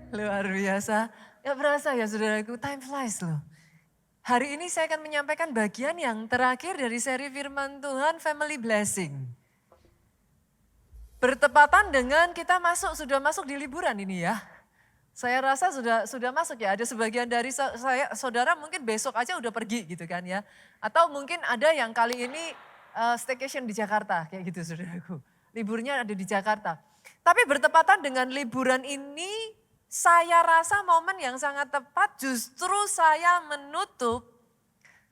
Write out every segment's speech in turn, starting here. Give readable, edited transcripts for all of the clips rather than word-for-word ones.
Luar biasa. Gak berasa ya saudaraku, time flies loh. Hari ini saya akan menyampaikan bagian yang terakhir dari seri firman Tuhan Family Blessing. Bertepatan dengan kita sudah masuk di liburan ini ya. Saya rasa sudah masuk ya, ada sebagian dari saudara mungkin besok aja udah pergi gitu kan ya. Atau mungkin ada yang kali ini staycation di Jakarta kayak gitu saudaraku. Liburnya ada di Jakarta. Tapi bertepatan dengan liburan ini, saya rasa momen yang sangat tepat justru saya menutup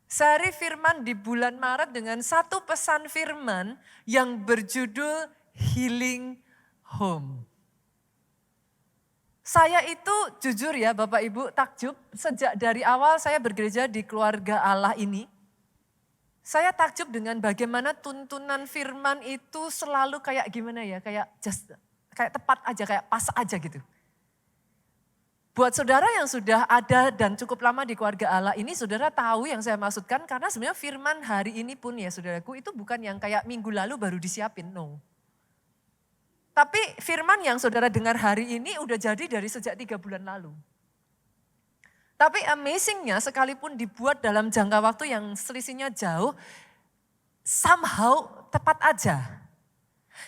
seri firman di bulan Maret dengan satu pesan firman yang berjudul Healing Home. Saya itu jujur ya Bapak Ibu takjub sejak dari awal saya bergereja di keluarga Allah ini. Saya takjub dengan bagaimana tuntunan firman itu selalu kayak gimana ya, kayak tepat aja, kayak pas aja gitu. Buat saudara yang sudah ada dan cukup lama di keluarga Allah ini, saudara tahu yang saya maksudkan karena sebenarnya firman hari ini pun ya saudaraku itu bukan yang kayak minggu lalu baru disiapin, no. Tapi firman yang saudara dengar hari ini udah jadi dari sejak 3 bulan lalu. Tapi amazingnya sekalipun dibuat dalam jangka waktu yang selisihnya jauh, somehow tepat aja.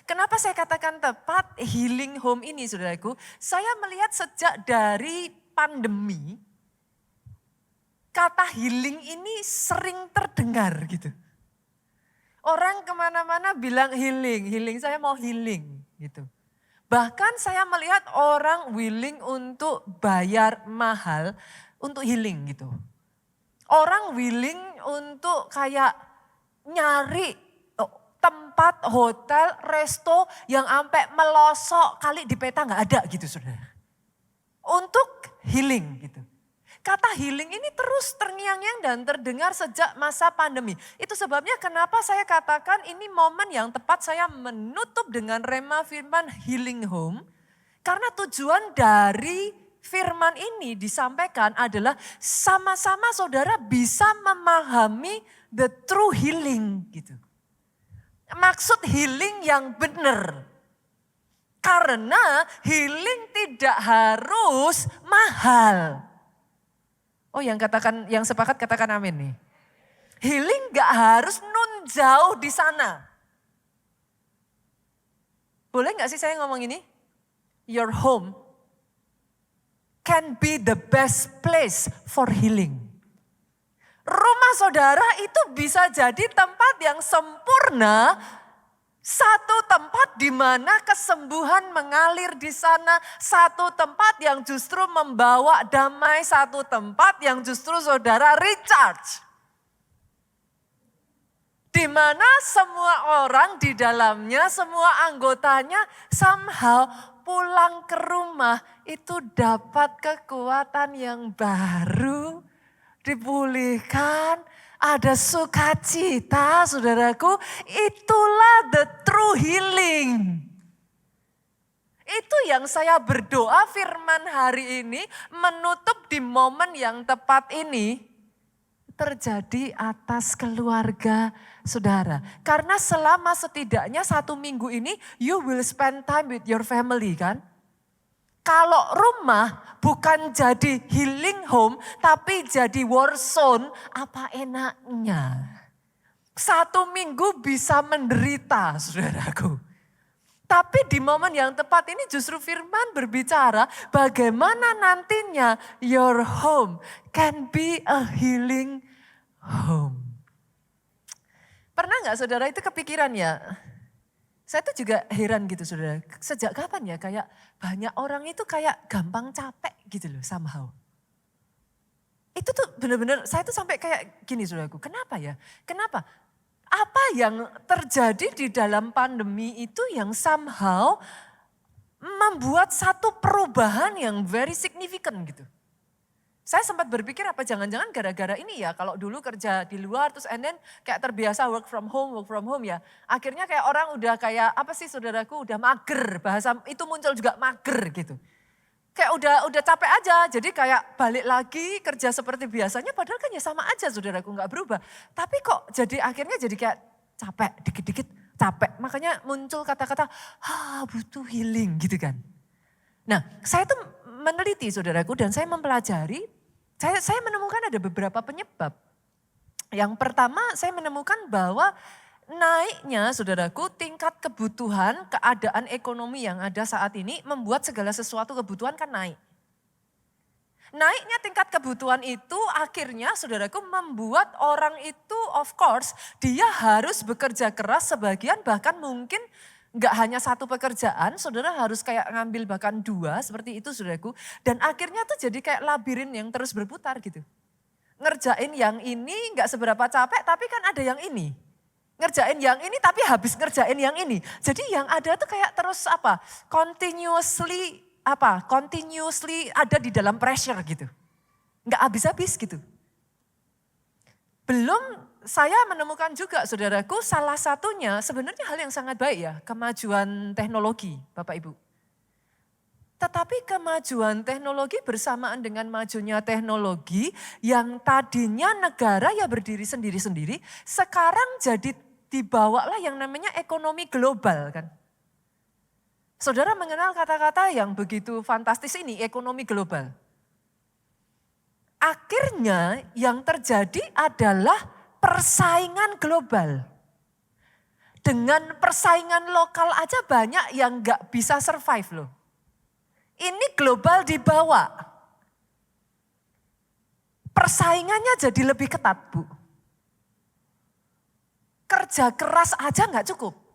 Kenapa saya katakan tepat healing home ini saudaraku? Saya melihat sejak dari pandemi, kata healing ini sering terdengar gitu. Orang kemana-mana bilang healing, saya mau healing gitu. Bahkan saya melihat orang willing untuk bayar mahal untuk healing gitu. Orang willing untuk kayak nyari tempat, hotel, resto yang sampai melosok kali di peta nggak ada gitu saudara. Untuk healing gitu. Kata healing ini terus terngiang-ngiang dan terdengar sejak masa pandemi. Itu sebabnya kenapa saya katakan ini momen yang tepat saya menutup dengan rema firman healing home. Karena tujuan dari firman ini disampaikan adalah sama-sama saudara bisa memahami the true healing gitu. Maksud healing yang benar. Karena healing tidak harus mahal. Oh yang sepakat katakan amin nih. Healing gak harus nun jauh di sana. Boleh gak sih saya ngomong ini? Your home can be the best place for healing. Rumah saudara itu bisa jadi tempat yang sempurna, satu tempat di mana kesembuhan mengalir di sana, satu tempat yang justru membawa damai, satu tempat yang justru saudara recharge. Di mana semua orang di dalamnya, semua anggotanya somehow pulang ke rumah itu dapat kekuatan yang baru, dipulihkan, ada sukacita saudaraku, itulah the true healing. Itu yang saya berdoa firman hari ini menutup di momen yang tepat ini terjadi atas keluarga saudara. Karena selama setidaknya 1 minggu ini you will spend time with your family kan. Kalau rumah bukan jadi healing home, tapi jadi war zone, apa enaknya? 1 minggu bisa menderita, saudaraku. Tapi di momen yang tepat ini justru firman berbicara bagaimana nantinya your home can be a healing home. Pernah gak saudara itu kepikiran ya? Saya tuh juga heran gitu saudara, sejak kapan ya kayak banyak orang itu kayak gampang capek gitu loh somehow. Itu tuh benar-benar saya tuh sampai kayak gini saudaraku, kenapa ya? Kenapa? Apa yang terjadi di dalam pandemi itu yang somehow membuat satu perubahan yang very significant gitu. Saya sempat berpikir apa jangan-jangan gara-gara ini ya, kalau dulu kerja di luar terus and then kayak terbiasa work from home ya. Akhirnya kayak orang udah kayak apa sih saudaraku udah mager, bahasa itu muncul juga mager gitu. Kayak udah capek aja, jadi kayak balik lagi kerja seperti biasanya padahal kan ya sama aja saudaraku nggak berubah. Tapi kok jadi akhirnya jadi kayak capek, dikit-dikit capek. Makanya muncul kata-kata butuh healing gitu kan. Nah saya tuh meneliti saudaraku dan saya mempelajari, saya menemukan ada beberapa penyebab. Yang pertama saya menemukan bahwa naiknya saudaraku tingkat kebutuhan, keadaan ekonomi yang ada saat ini membuat segala sesuatu kebutuhan kan naik. Naiknya tingkat kebutuhan itu akhirnya saudaraku membuat orang itu of course dia harus bekerja keras sebagian bahkan mungkin nggak hanya satu pekerjaan, saudara harus kayak ngambil bahkan dua seperti itu saudaraku. Dan akhirnya tuh jadi kayak labirin yang terus berputar gitu. Ngerjain yang ini nggak seberapa capek tapi kan ada yang ini. Ngerjain yang ini tapi habis ngerjain yang ini. Jadi yang ada tuh kayak terus continuously ada di dalam pressure gitu. Nggak habis-habis gitu. Belum saya menemukan juga saudaraku salah satunya sebenarnya hal yang sangat baik ya. Kemajuan teknologi Bapak Ibu. Tetapi kemajuan teknologi bersamaan dengan majunya teknologi yang tadinya negara ya berdiri sendiri-sendiri. Sekarang jadi dibawalah yang namanya ekonomi global kan. Saudara mengenal kata-kata yang begitu fantastis ini, ekonomi global. Akhirnya yang terjadi adalah persaingan global. Dengan persaingan lokal aja banyak yang gak bisa survive loh. Ini global dibawa. Persaingannya jadi lebih ketat Bu. Kerja keras aja gak cukup.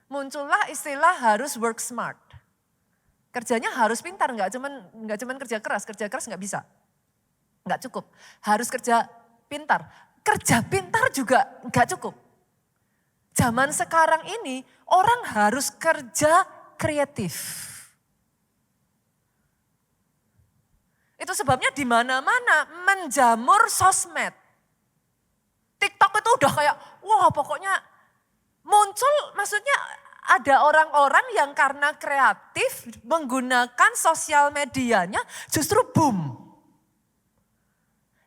Muncullah istilah harus work smart. Kerjanya harus pintar, nggak cuman kerja keras nggak bisa. Nggak cukup, harus kerja pintar. Kerja pintar juga nggak cukup. Zaman sekarang ini orang harus kerja kreatif. Itu sebabnya di mana-mana menjamur sosmed. TikTok itu udah kayak, wah pokoknya muncul maksudnya ada orang-orang yang karena kreatif menggunakan sosial medianya justru boom.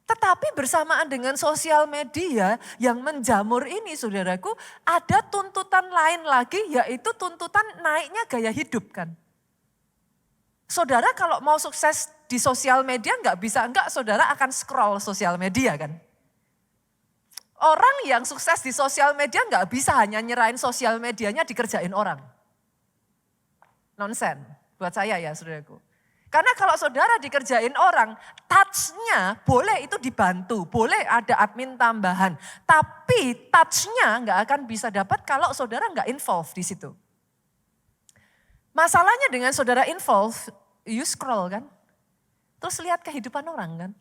Tetapi bersamaan dengan sosial media yang menjamur ini saudaraku ada tuntutan lain lagi yaitu tuntutan naiknya gaya hidup kan. Saudara kalau mau sukses di sosial media enggak saudara akan scroll sosial media kan. Orang yang sukses di sosial media nggak bisa hanya nyerahin sosial medianya dikerjain orang. Nonsen buat saya ya saudaraku. Karena kalau saudara dikerjain orang, touch-nya boleh itu dibantu, boleh ada admin tambahan. Tapi touch-nya nggak akan bisa dapat kalau saudara nggak involve di situ. Masalahnya dengan saudara involve, you scroll kan. Terus lihat kehidupan orang kan.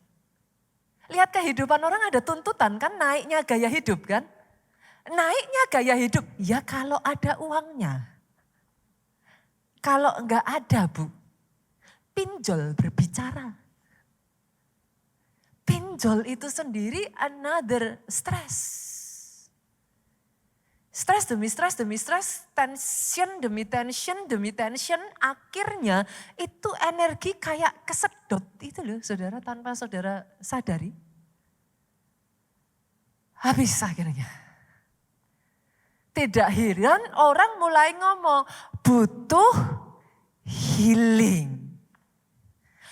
Lihat kehidupan orang ada tuntutan kan naiknya gaya hidup kan. Naiknya gaya hidup ya kalau ada uangnya. Kalau enggak ada Bu, pinjol berbicara. Pinjol itu sendiri another stress. Stres demi stres, tension demi tension, akhirnya itu energi kayak kesedot itu loh saudara tanpa saudara sadari. Habis akhirnya. Tidak heran orang mulai ngomong butuh healing.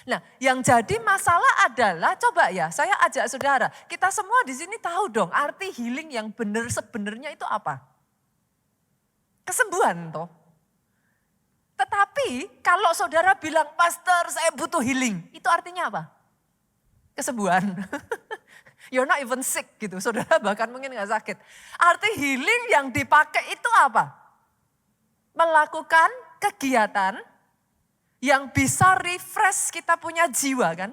Nah yang jadi masalah adalah coba ya saya ajak saudara, kita semua di sini tahu dong arti healing yang benar sebenarnya itu apa? Kesembuhan toh. Tetapi kalau saudara bilang, pastor saya butuh healing. Itu artinya apa? Kesembuhan. You're not even sick gitu. Saudara bahkan mungkin gak sakit. Arti healing yang dipakai itu apa? Melakukan kegiatan yang bisa refresh kita punya jiwa kan.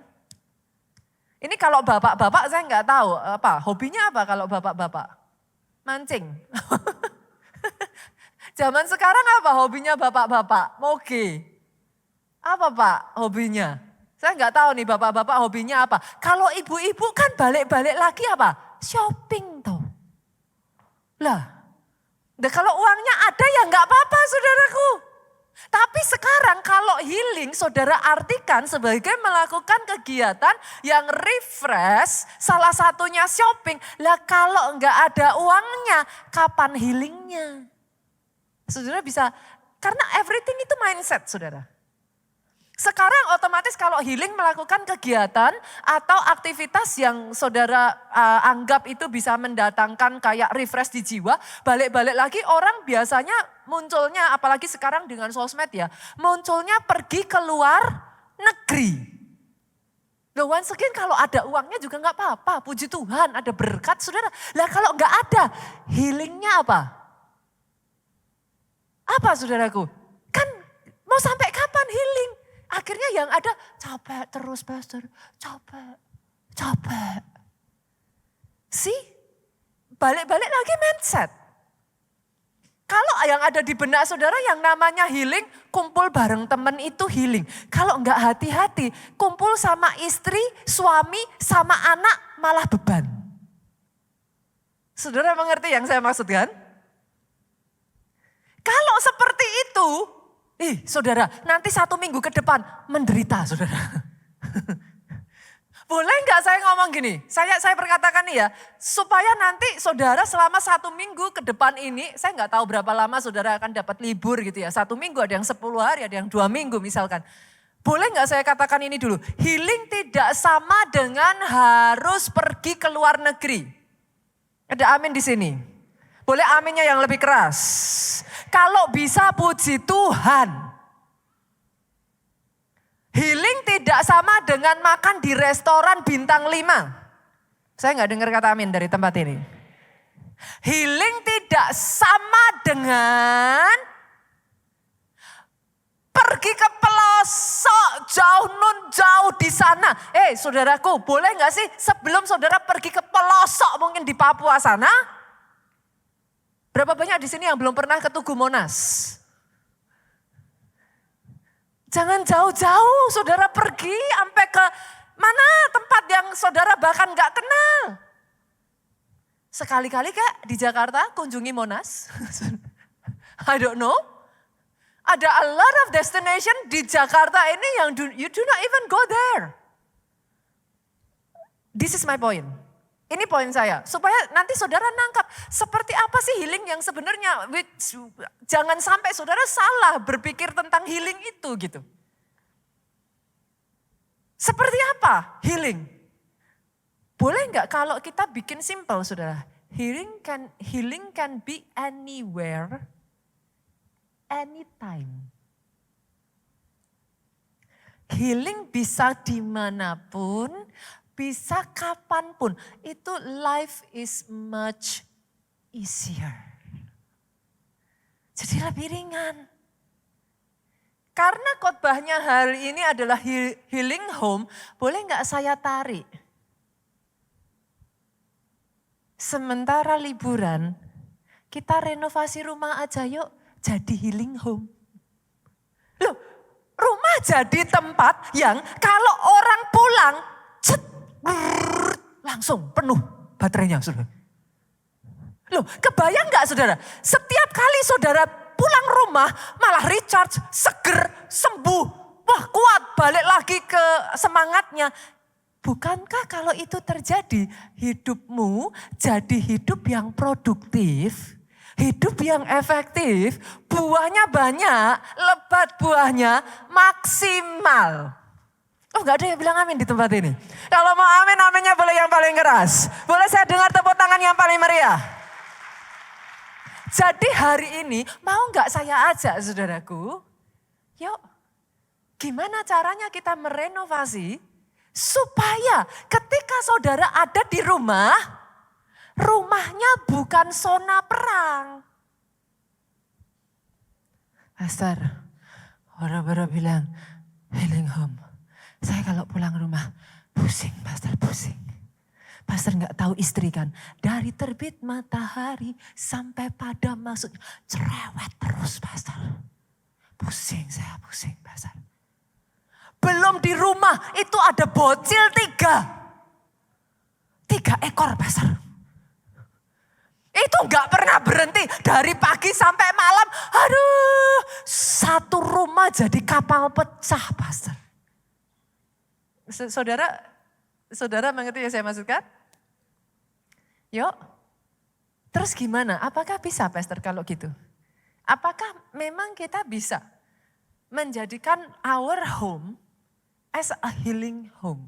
Ini kalau bapak-bapak saya gak tahu. Hobinya apa kalau bapak-bapak? Mancing. Zaman sekarang apa hobinya bapak-bapak? Moge. Apa Pak hobinya? Saya nggak tahu nih bapak-bapak hobinya apa. Kalau ibu-ibu kan balik-balik lagi apa? Shopping tuh. Lah, kalau uangnya ada ya nggak apa-apa saudaraku. Tapi sekarang kalau healing saudara artikan sebagai melakukan kegiatan yang refresh, salah satunya shopping. Lah kalau nggak ada uangnya, kapan healingnya? Saudara bisa, karena everything itu mindset saudara. Sekarang otomatis kalau healing melakukan kegiatan atau aktivitas yang saudara anggap itu bisa mendatangkan kayak refresh di jiwa. Balik-balik lagi orang biasanya munculnya, apalagi sekarang dengan sosmed ya, munculnya pergi keluar negeri. Loh, once again kalau ada uangnya juga nggak apa-apa, puji Tuhan ada berkat saudara. Lah kalau nggak ada, healingnya apa? Apa saudaraku? Kan mau sampai kapan healing? Akhirnya yang ada capek terus pastor, capek. Balik-balik lagi mindset. Kalau yang ada di benak saudara yang namanya healing, kumpul bareng temen itu healing. Kalau enggak hati-hati, kumpul sama istri, suami, sama anak malah beban. Saudara mengerti yang saya maksudkan? Kalau seperti itu, saudara, nanti 1 minggu ke depan menderita saudara. Boleh nggak saya ngomong gini, saya perkatakan nih ya, supaya nanti saudara selama 1 minggu ke depan ini, saya nggak tahu berapa lama saudara akan dapat libur gitu ya, 1 minggu ada yang 10 hari, ada yang 2 minggu misalkan. Boleh nggak saya katakan ini dulu, healing tidak sama dengan harus pergi ke luar negeri. Ada amin di sini. Boleh aminnya yang lebih keras. Kalau bisa puji Tuhan. Healing tidak sama dengan makan di restoran bintang 5. Saya nggak dengar kata amin dari tempat ini. Healing tidak sama dengan pergi ke pelosok jauh di sana. Saudaraku, boleh nggak sih sebelum saudara pergi ke pelosok mungkin di Papua sana? Berapa banyak di sini yang belum pernah ke Tugu Monas? Jangan jauh-jauh saudara pergi sampai ke mana tempat yang saudara bahkan gak kenal. Sekali-kali Kak di Jakarta kunjungi Monas. I don't know. Ada a lot of destination di Jakarta ini yang you do not even go there. This is my point. Ini poin saya, supaya nanti saudara nangkap seperti apa sih healing yang sebenarnya. Jangan sampai saudara salah berpikir tentang healing itu gitu. Seperti apa healing? Boleh nggak kalau kita bikin simple saudara? Healing can be anywhere, anytime. Healing bisa dimanapun, bisa kapanpun, itu life is much easier. Jadi lebih ringan. Karena khotbahnya hari ini adalah healing home, boleh nggak saya tarik? Sementara liburan, kita renovasi rumah aja yuk jadi healing home. Loh, rumah jadi tempat yang kalau orang pulang, langsung penuh baterainya saudara. Loh, kebayang gak saudara? Setiap kali saudara pulang rumah malah recharge, seger, sembuh. Wah kuat, balik lagi ke semangatnya. Bukankah kalau itu terjadi, hidupmu jadi hidup yang produktif, hidup yang efektif, buahnya banyak, lebat buahnya maksimal. Oh gak ada yang bilang amin di tempat ini. Kalau mau amin, aminnya boleh yang paling keras. Boleh saya dengar tepuk tangan yang paling meriah. Jadi hari ini mau gak saya ajak saudaraku. Yuk gimana caranya kita merenovasi. Supaya ketika saudara ada di rumah. Rumahnya bukan zona perang. Pastor, orang-orang bilang healing home. Saya kalau pulang rumah pusing, Pastor, pusing. Pastor nggak tahu istri kan, dari terbit matahari sampai pada masuk cerewet terus, Pastor. Pusing saya, pusing, Pastor. Belum di rumah itu ada bocil 3 ekor, Pastor. Itu nggak pernah berhenti dari pagi sampai malam. Aduh, satu rumah jadi kapal pecah, Pastor. Saudara mengerti yang saya maksudkan? Yuk, terus gimana? Apakah bisa Pastor kalau gitu? Apakah memang kita bisa menjadikan our home as a healing home.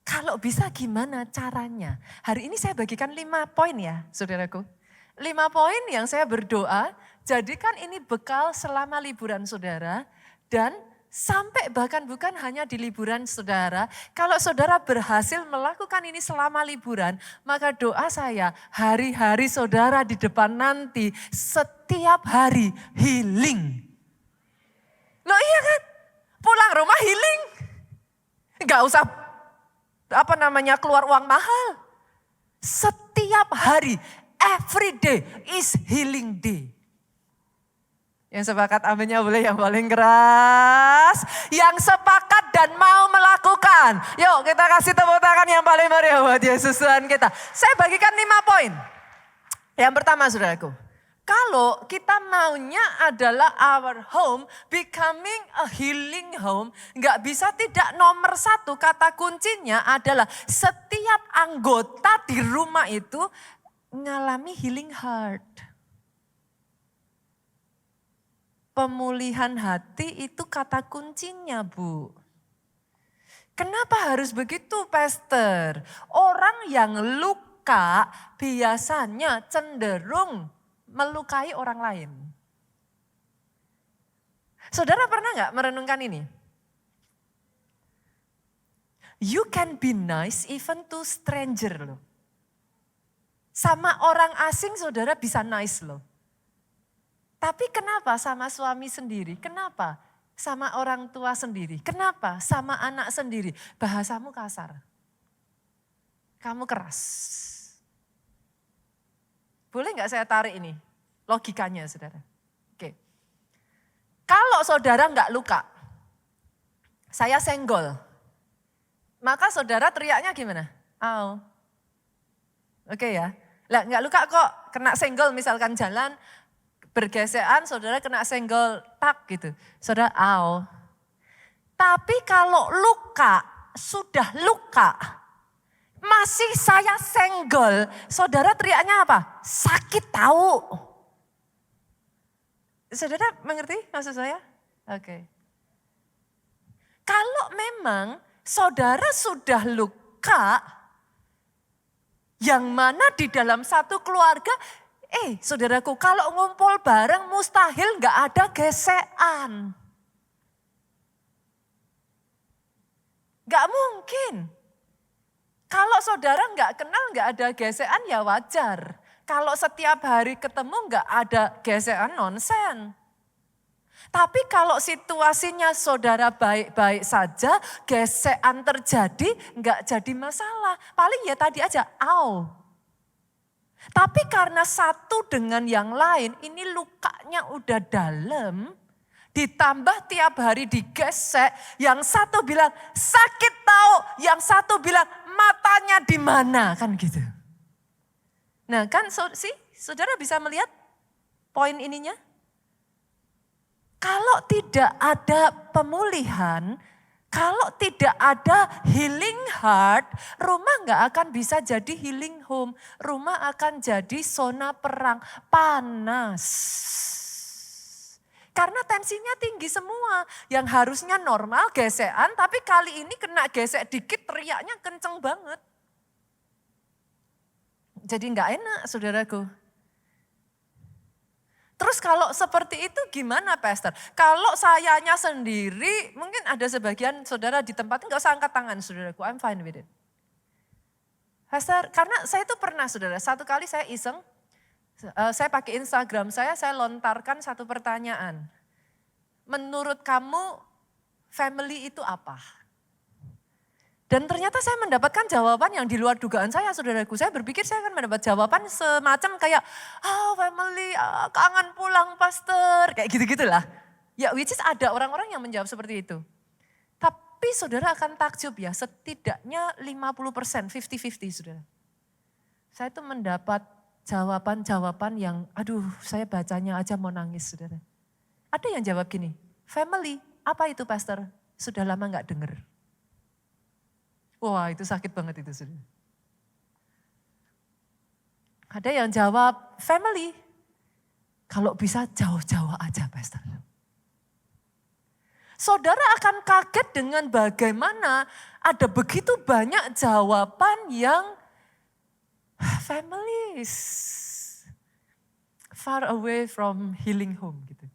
Kalau bisa gimana caranya? Hari ini saya bagikan 5 poin ya saudaraku. 5 poin yang saya berdoa, jadikan ini bekal selama liburan saudara. Dan sampai bahkan bukan hanya di liburan saudara. Kalau saudara berhasil melakukan ini selama liburan, maka doa saya hari-hari saudara di depan nanti setiap hari healing. Loh iya kan? Pulang rumah healing. Gak usah keluar uang mahal. Setiap hari, every day is healing day. Yang sepakat aminnya boleh yang paling keras. Yang sepakat dan mau melakukan. Yuk kita kasih tepuk tangan yang paling meriah buat Yesus Tuhan kita. Saya bagikan 5 poin. Yang pertama saudaraku. Kalau kita maunya adalah our home becoming a healing home, nggak bisa tidak nomor 1 kata kuncinya adalah setiap anggota di rumah itu mengalami healing heart. Pemulihan hati itu kata kuncinya Bu. Kenapa harus begitu Pastor? Orang yang luka biasanya cenderung melukai orang lain. Saudara pernah nggak merenungkan ini? You can be nice even to stranger loh. Sama orang asing saudara bisa nice loh. Tapi kenapa sama suami sendiri? Kenapa sama orang tua sendiri? Kenapa sama anak sendiri? Bahasamu kasar. Kamu keras. Boleh nggak saya tarik ini? Logikanya saudara. Oke. Kalau saudara nggak luka, saya senggol. Maka saudara teriaknya gimana? Au. Oke ya. Lah nggak luka kok, kena senggol misalkan jalan, bergesekan saudara kena senggol, tak gitu. Saudara au. Tapi kalau luka, sudah luka, masih saya senggol, saudara teriaknya apa? Sakit tahu. Saudara mengerti maksud saya? Oke. Kalau memang saudara sudah luka, yang mana di dalam satu keluarga, saudaraku kalau ngumpul bareng mustahil gak ada gesekan. Gak mungkin. Kalau saudara nggak kenal, nggak ada gesekan ya wajar. Kalau setiap hari ketemu nggak ada gesekan nonsen. Tapi kalau situasinya saudara baik-baik saja, gesekan terjadi nggak jadi masalah. Paling ya tadi aja, au. Tapi karena satu dengan yang lain, ini lukanya udah dalam. Ditambah tiap hari digesek, yang satu bilang sakit tahu, yang satu bilang matanya di mana, kan gitu. Nah kan saudara bisa melihat poin ininya. Kalau tidak ada pemulihan, kalau tidak ada healing heart, rumah nggak akan bisa jadi healing home. Rumah akan jadi zona perang, panas. Karena tensinya tinggi semua. Yang harusnya normal gesekan, tapi kali ini kena gesek dikit teriaknya kenceng banget. Jadi nggak enak saudaraku. Terus kalau seperti itu gimana Pastor? Kalau sayanya sendiri, mungkin ada sebagian saudara di tempat nggak usah angkat tangan saudaraku, I'm fine with it. Pastor, karena saya itu pernah saudara, satu kali saya iseng, saya pakai Instagram saya lontarkan satu pertanyaan. Menurut kamu family itu apa? Dan ternyata saya mendapatkan jawaban yang di luar dugaan saya saudaraku. Saya berpikir saya akan mendapat jawaban semacam kayak, family, kangen pulang pastor. Kayak gitu-gitulah. Ya which is ada orang-orang yang menjawab seperti itu. Tapi saudara akan takjub ya, setidaknya 50%, 50-50 saudara. Saya itu mendapat jawaban-jawaban yang saya bacanya aja mau nangis saudara. Ada yang jawab gini, family, apa itu pastor? Sudah lama gak dengar. Wah itu sakit banget itu saudara. Ada yang jawab family, kalau bisa jauh-jauh aja pastor. Saudara akan kaget dengan bagaimana ada begitu banyak jawaban yang families far away from healing home gitu.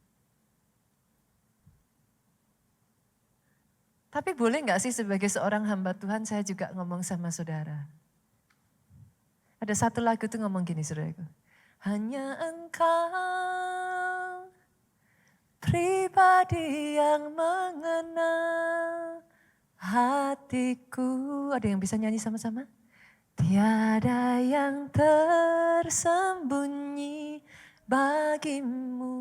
Tapi boleh nggak sih sebagai seorang hamba Tuhan saya juga ngomong sama saudara? Ada satu lagu tuh ngomong gini saudaraku. Hanya engkau pribadi yang mengenal hatiku. Ada yang bisa nyanyi sama-sama? Tiada yang tersembunyi bagimu.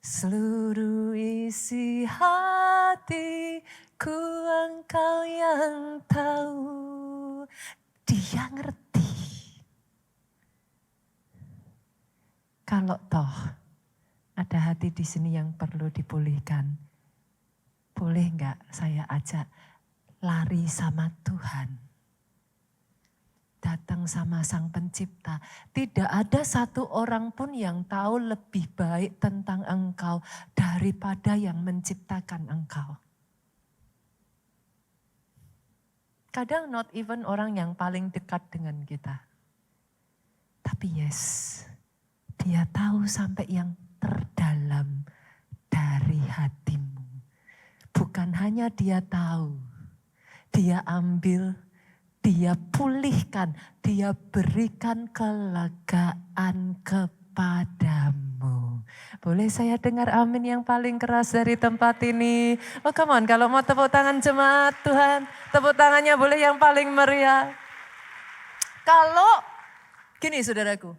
Seluruh isi hatiku engkau yang tahu. Dia ngerti. Kalau toh ada hati di sini yang perlu dipulihkan, boleh enggak saya ajak lari sama Tuhan? Datang sama Sang Pencipta. Tidak ada satu orang pun yang tahu lebih baik tentang engkau daripada yang menciptakan engkau. Kadang not even orang yang paling dekat dengan kita. Tapi yes, Dia tahu sampai yang terdalam dari hatimu. Bukan hanya Dia tahu, Dia ambil, Dia pulihkan, Dia berikan kelegaan kepadamu. Boleh saya dengar amin yang paling keras dari tempat ini? Oh come on, kalau mau tepuk tangan jemaat Tuhan, tepuk tangannya boleh yang paling meriah. Kalau, gini saudaraku,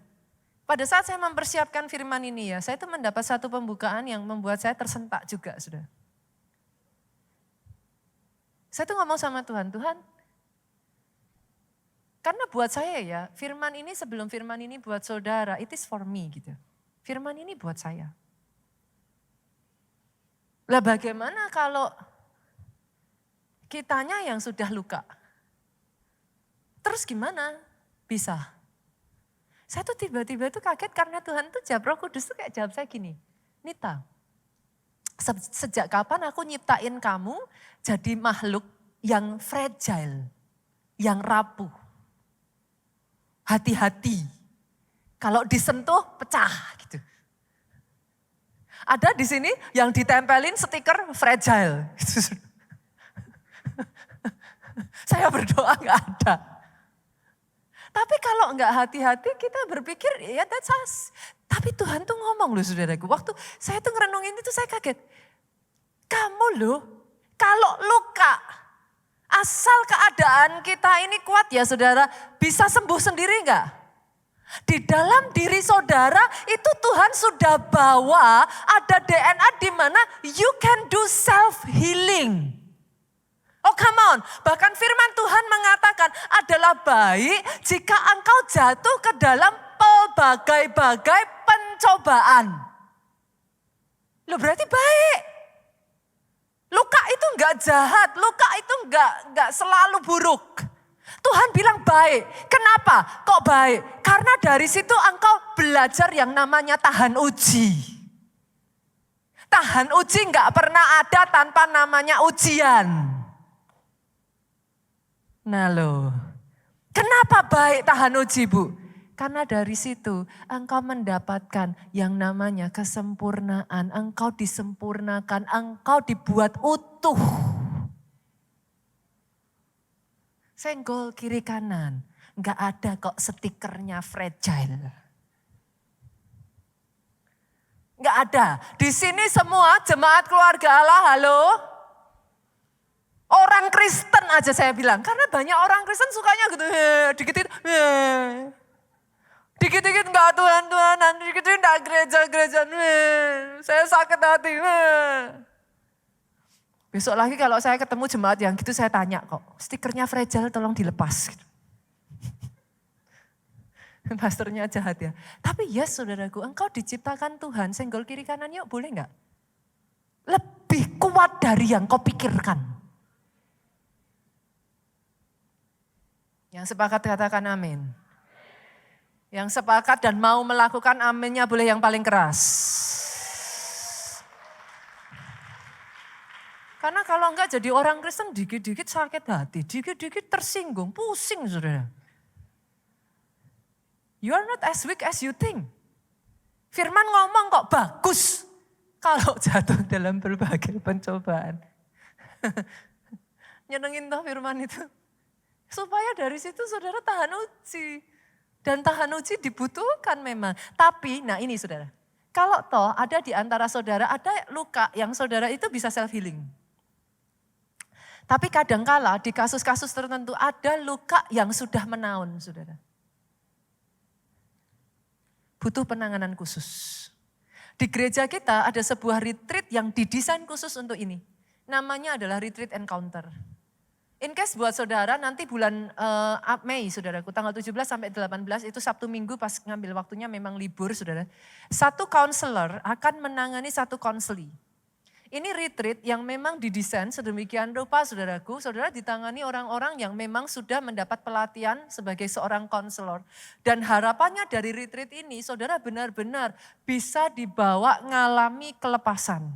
pada saat saya mempersiapkan firman ini ya, saya itu mendapat satu pembukaan yang membuat saya tersentak juga sudah. Saya tuh ngomong sama Tuhan, Tuhan, karena buat saya ya, firman ini sebelum firman ini buat saudara, it is for me gitu. Firman ini buat saya. Lah bagaimana kalau kitanya yang sudah luka? Terus gimana? Bisa. Saya tuh tiba-tiba tuh kaget karena Tuhan tuh jawab, Roh Kudus tuh kayak jawab saya gini, Nita, sejak kapan aku nyiptain kamu jadi makhluk yang fragile, yang rapuh. Hati-hati, kalau disentuh pecah gitu. Ada di sini yang ditempelin stiker fragile. Saya berdoa nggak ada. Tapi kalau nggak hati-hati kita berpikir ya that's us. Tapi Tuhan tuh ngomong loh saudaraku. Waktu saya tuh ngerenungin itu saya kaget. Kamu loh kalau luka asal keadaan kita ini kuat ya saudara bisa sembuh sendiri nggak? Di dalam diri saudara itu Tuhan sudah bawa ada DNA di mana you can do self healing. Oh come on, bahkan firman Tuhan mengatakan adalah baik jika engkau jatuh ke dalam pelbagai-bagai pencobaan. Loh berarti baik. Luka itu enggak jahat, luka itu enggak selalu buruk. Tuhan bilang baik. Kenapa? Kok baik? Karena dari situ engkau belajar yang namanya tahan uji. Tahan uji enggak pernah ada tanpa namanya ujian. Nah loh, kenapa baik tahan uji Bu? Karena dari situ engkau mendapatkan yang namanya kesempurnaan. Engkau disempurnakan, engkau dibuat utuh. Senggol kiri kanan, enggak ada kok stikernya fragile. Enggak ada. Di sini semua jemaat keluarga Allah, halo. Orang Kristen aja saya bilang, karena banyak orang Kristen sukanya gitu, dikit-dikit, dikit-dikit enggak Tuhan-Tuhanan, dikit-dikit enggak gereja-gerejaan, saya sakit hati. Besok lagi kalau saya ketemu jemaat yang gitu saya tanya kok, stikernya fragile tolong dilepas. Gitu. Pastornya jahat ya. Tapi yes saudaraku, engkau diciptakan Tuhan, senggol kiri kanan yuk boleh enggak? Lebih kuat dari yang kau pikirkan. Yang sepakat katakan amin. Yang sepakat dan mau melakukan aminnya boleh yang paling keras. Karena kalau enggak jadi orang Kristen dikit-dikit sakit hati, dikit-dikit tersinggung, pusing saudara. You are not as weak as you think. Firman ngomong kok bagus kalau jatuh dalam berbagai pencobaan. Nyenengin toh firman itu. Supaya dari situ saudara tahan uji. Dan tahan uji dibutuhkan memang. Tapi, nah ini saudara. Kalau toh ada di antara saudara, ada luka yang saudara itu bisa self healing. Tapi kadangkala di kasus-kasus tertentu ada luka yang sudah menaun, saudara. Butuh penanganan khusus. Di gereja kita ada sebuah retreat yang didesain khusus untuk ini. Namanya adalah Retreat Encounter. In case buat saudara nanti bulan Mei, saudaraku, tanggal 17 sampai 18 itu Sabtu Minggu pas ngambil waktunya memang libur, saudara. Satu counselor akan menangani satu konseli. Ini retreat yang memang didesain sedemikian rupa, saudaraku. Saudara ditangani orang-orang yang memang sudah mendapat pelatihan sebagai seorang konselor. Dan harapannya dari retreat ini, saudara benar-benar bisa dibawa ngalami kelepasan.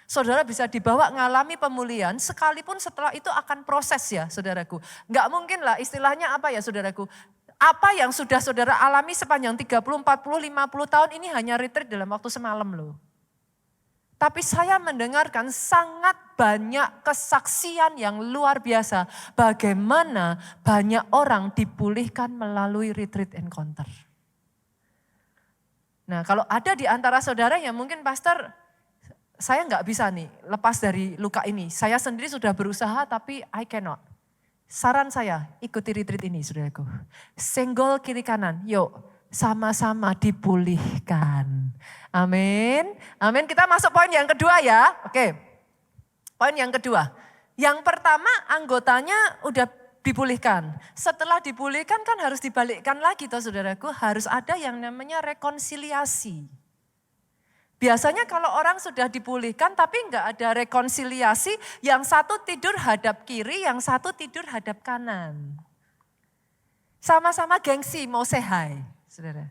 Saudara bisa dibawa ngalami pemulihan, sekalipun setelah itu akan proses ya, saudaraku. Enggak mungkin lah istilahnya apa ya, saudaraku. Apa yang sudah saudara alami sepanjang 30, 40, 50 tahun ini hanya retreat dalam waktu semalam loh. Tapi saya mendengarkan sangat banyak kesaksian yang luar biasa. Bagaimana banyak orang dipulihkan melalui retreat encounter. Nah kalau ada di antara saudara yang mungkin pastor, saya nggak bisa nih lepas dari luka ini. Saya sendiri sudah berusaha tapi I cannot. Saran saya ikuti retreat ini saudaraku. Senggol kiri kanan, yuk. Sama-sama dipulihkan. Amin. Amin. Kita masuk poin yang kedua ya. Oke. Poin yang kedua. Yang pertama anggotanya udah dipulihkan. Setelah dipulihkan kan harus dibalikkan lagi toh saudaraku. Harus ada yang namanya rekonsiliasi. Biasanya kalau orang sudah dipulihkan tapi enggak ada rekonsiliasi. Yang satu tidur hadap kiri, yang satu tidur hadap kanan. Sama-sama gengsi mau say hi. Saudara.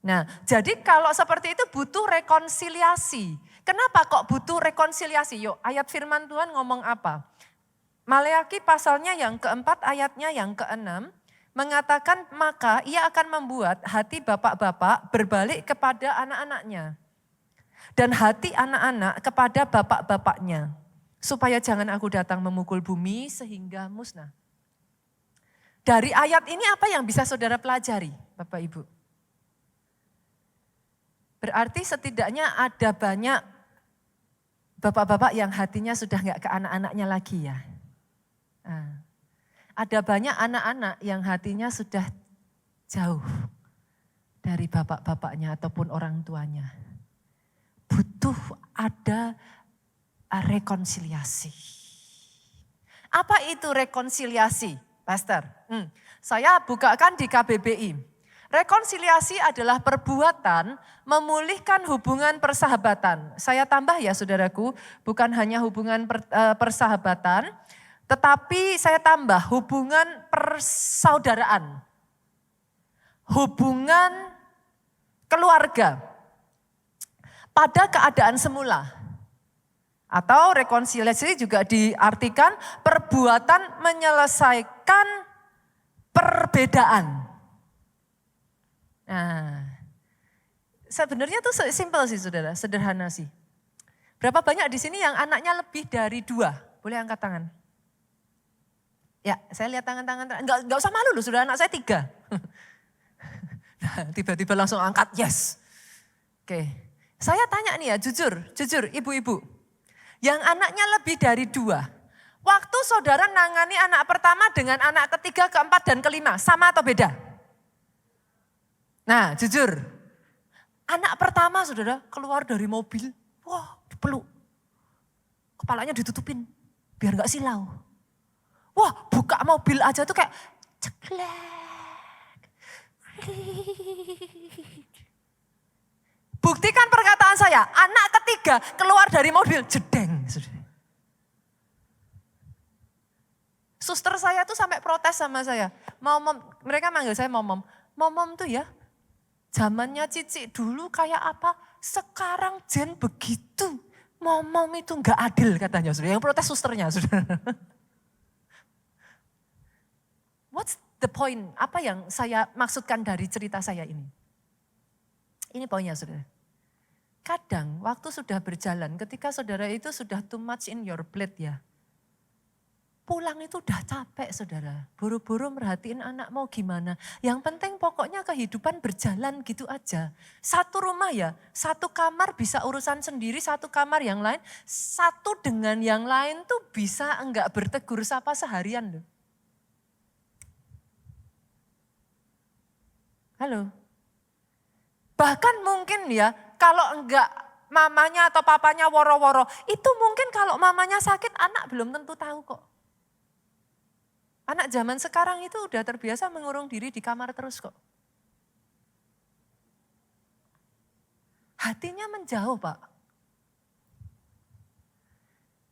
Nah, jadi kalau seperti itu butuh rekonsiliasi. Kenapa kok butuh rekonsiliasi? Yuk, ayat firman Tuhan ngomong apa? Maleaki pasalnya yang keempat, ayatnya yang keenam, mengatakan maka ia akan membuat hati bapak-bapak berbalik kepada anak-anaknya. Dan hati anak-anak kepada bapak-bapaknya. Supaya jangan aku datang memukul bumi sehingga musnah. Dari ayat ini apa yang bisa saudara pelajari, Bapak Ibu? Berarti setidaknya ada banyak bapak-bapak yang hatinya sudah enggak ke anak-anaknya lagi ya. Nah, ada banyak anak-anak yang hatinya sudah jauh dari bapak-bapaknya ataupun orang tuanya. Butuh ada rekonsiliasi. Apa itu rekonsiliasi? Pastor, saya bukakan di KBBI. Rekonsiliasi adalah perbuatan memulihkan hubungan persahabatan. Saya tambah ya saudaraku, bukan hanya hubungan persahabatan, tetapi saya tambah hubungan persaudaraan. Hubungan keluarga pada keadaan semula. Atau rekonsiliasi juga diartikan perbuatan menyelesaikan perbedaan. Nah, sebenarnya itu simpel sih saudara, sederhana sih. Berapa banyak di sini yang anaknya lebih dari 2? Boleh angkat tangan. Ya, saya lihat tangan-tangan. Enggak usah malu loh, saudara, anak saya 3. Nah, tiba-tiba langsung angkat, yes. Oke, saya tanya nih ya, jujur ibu-ibu. Yang anaknya lebih dari 2. Waktu saudara nangani anak pertama dengan anak ketiga, keempat, dan kelima, sama atau beda? Nah jujur, anak pertama saudara keluar dari mobil, wah dipeluk. Kepalanya ditutupin, biar gak silau. Wah buka mobil aja tuh kayak ceklek. Buktikan perkataan saya, anak ketiga keluar dari mobil, jedeng. Suster saya tuh sampai protes sama saya. Mereka manggil saya momom. Momom tuh ya, zamannya Cici dulu kayak apa, sekarang Jen begitu. Mom itu nggak adil katanya, saudara. Yang protes susternya, saudara. What's the point? Apa yang saya maksudkan dari cerita saya ini? Ini poinnya, saudara. Kadang waktu sudah berjalan, ketika saudara itu sudah too much in your plate ya. Pulang itu udah capek, saudara. Buru-buru merhatiin anak mau gimana. Yang penting pokoknya kehidupan berjalan gitu aja. Satu rumah ya, satu kamar bisa urusan sendiri, satu kamar yang lain. Satu dengan yang lain tuh bisa enggak bertegur sapa seharian loh. Halo. Bahkan mungkin ya, kalau enggak mamanya atau papanya woro-woro, itu mungkin kalau mamanya sakit anak belum tentu tahu kok. Anak zaman sekarang itu udah terbiasa mengurung diri di kamar terus kok. Hatinya menjauh, Pak.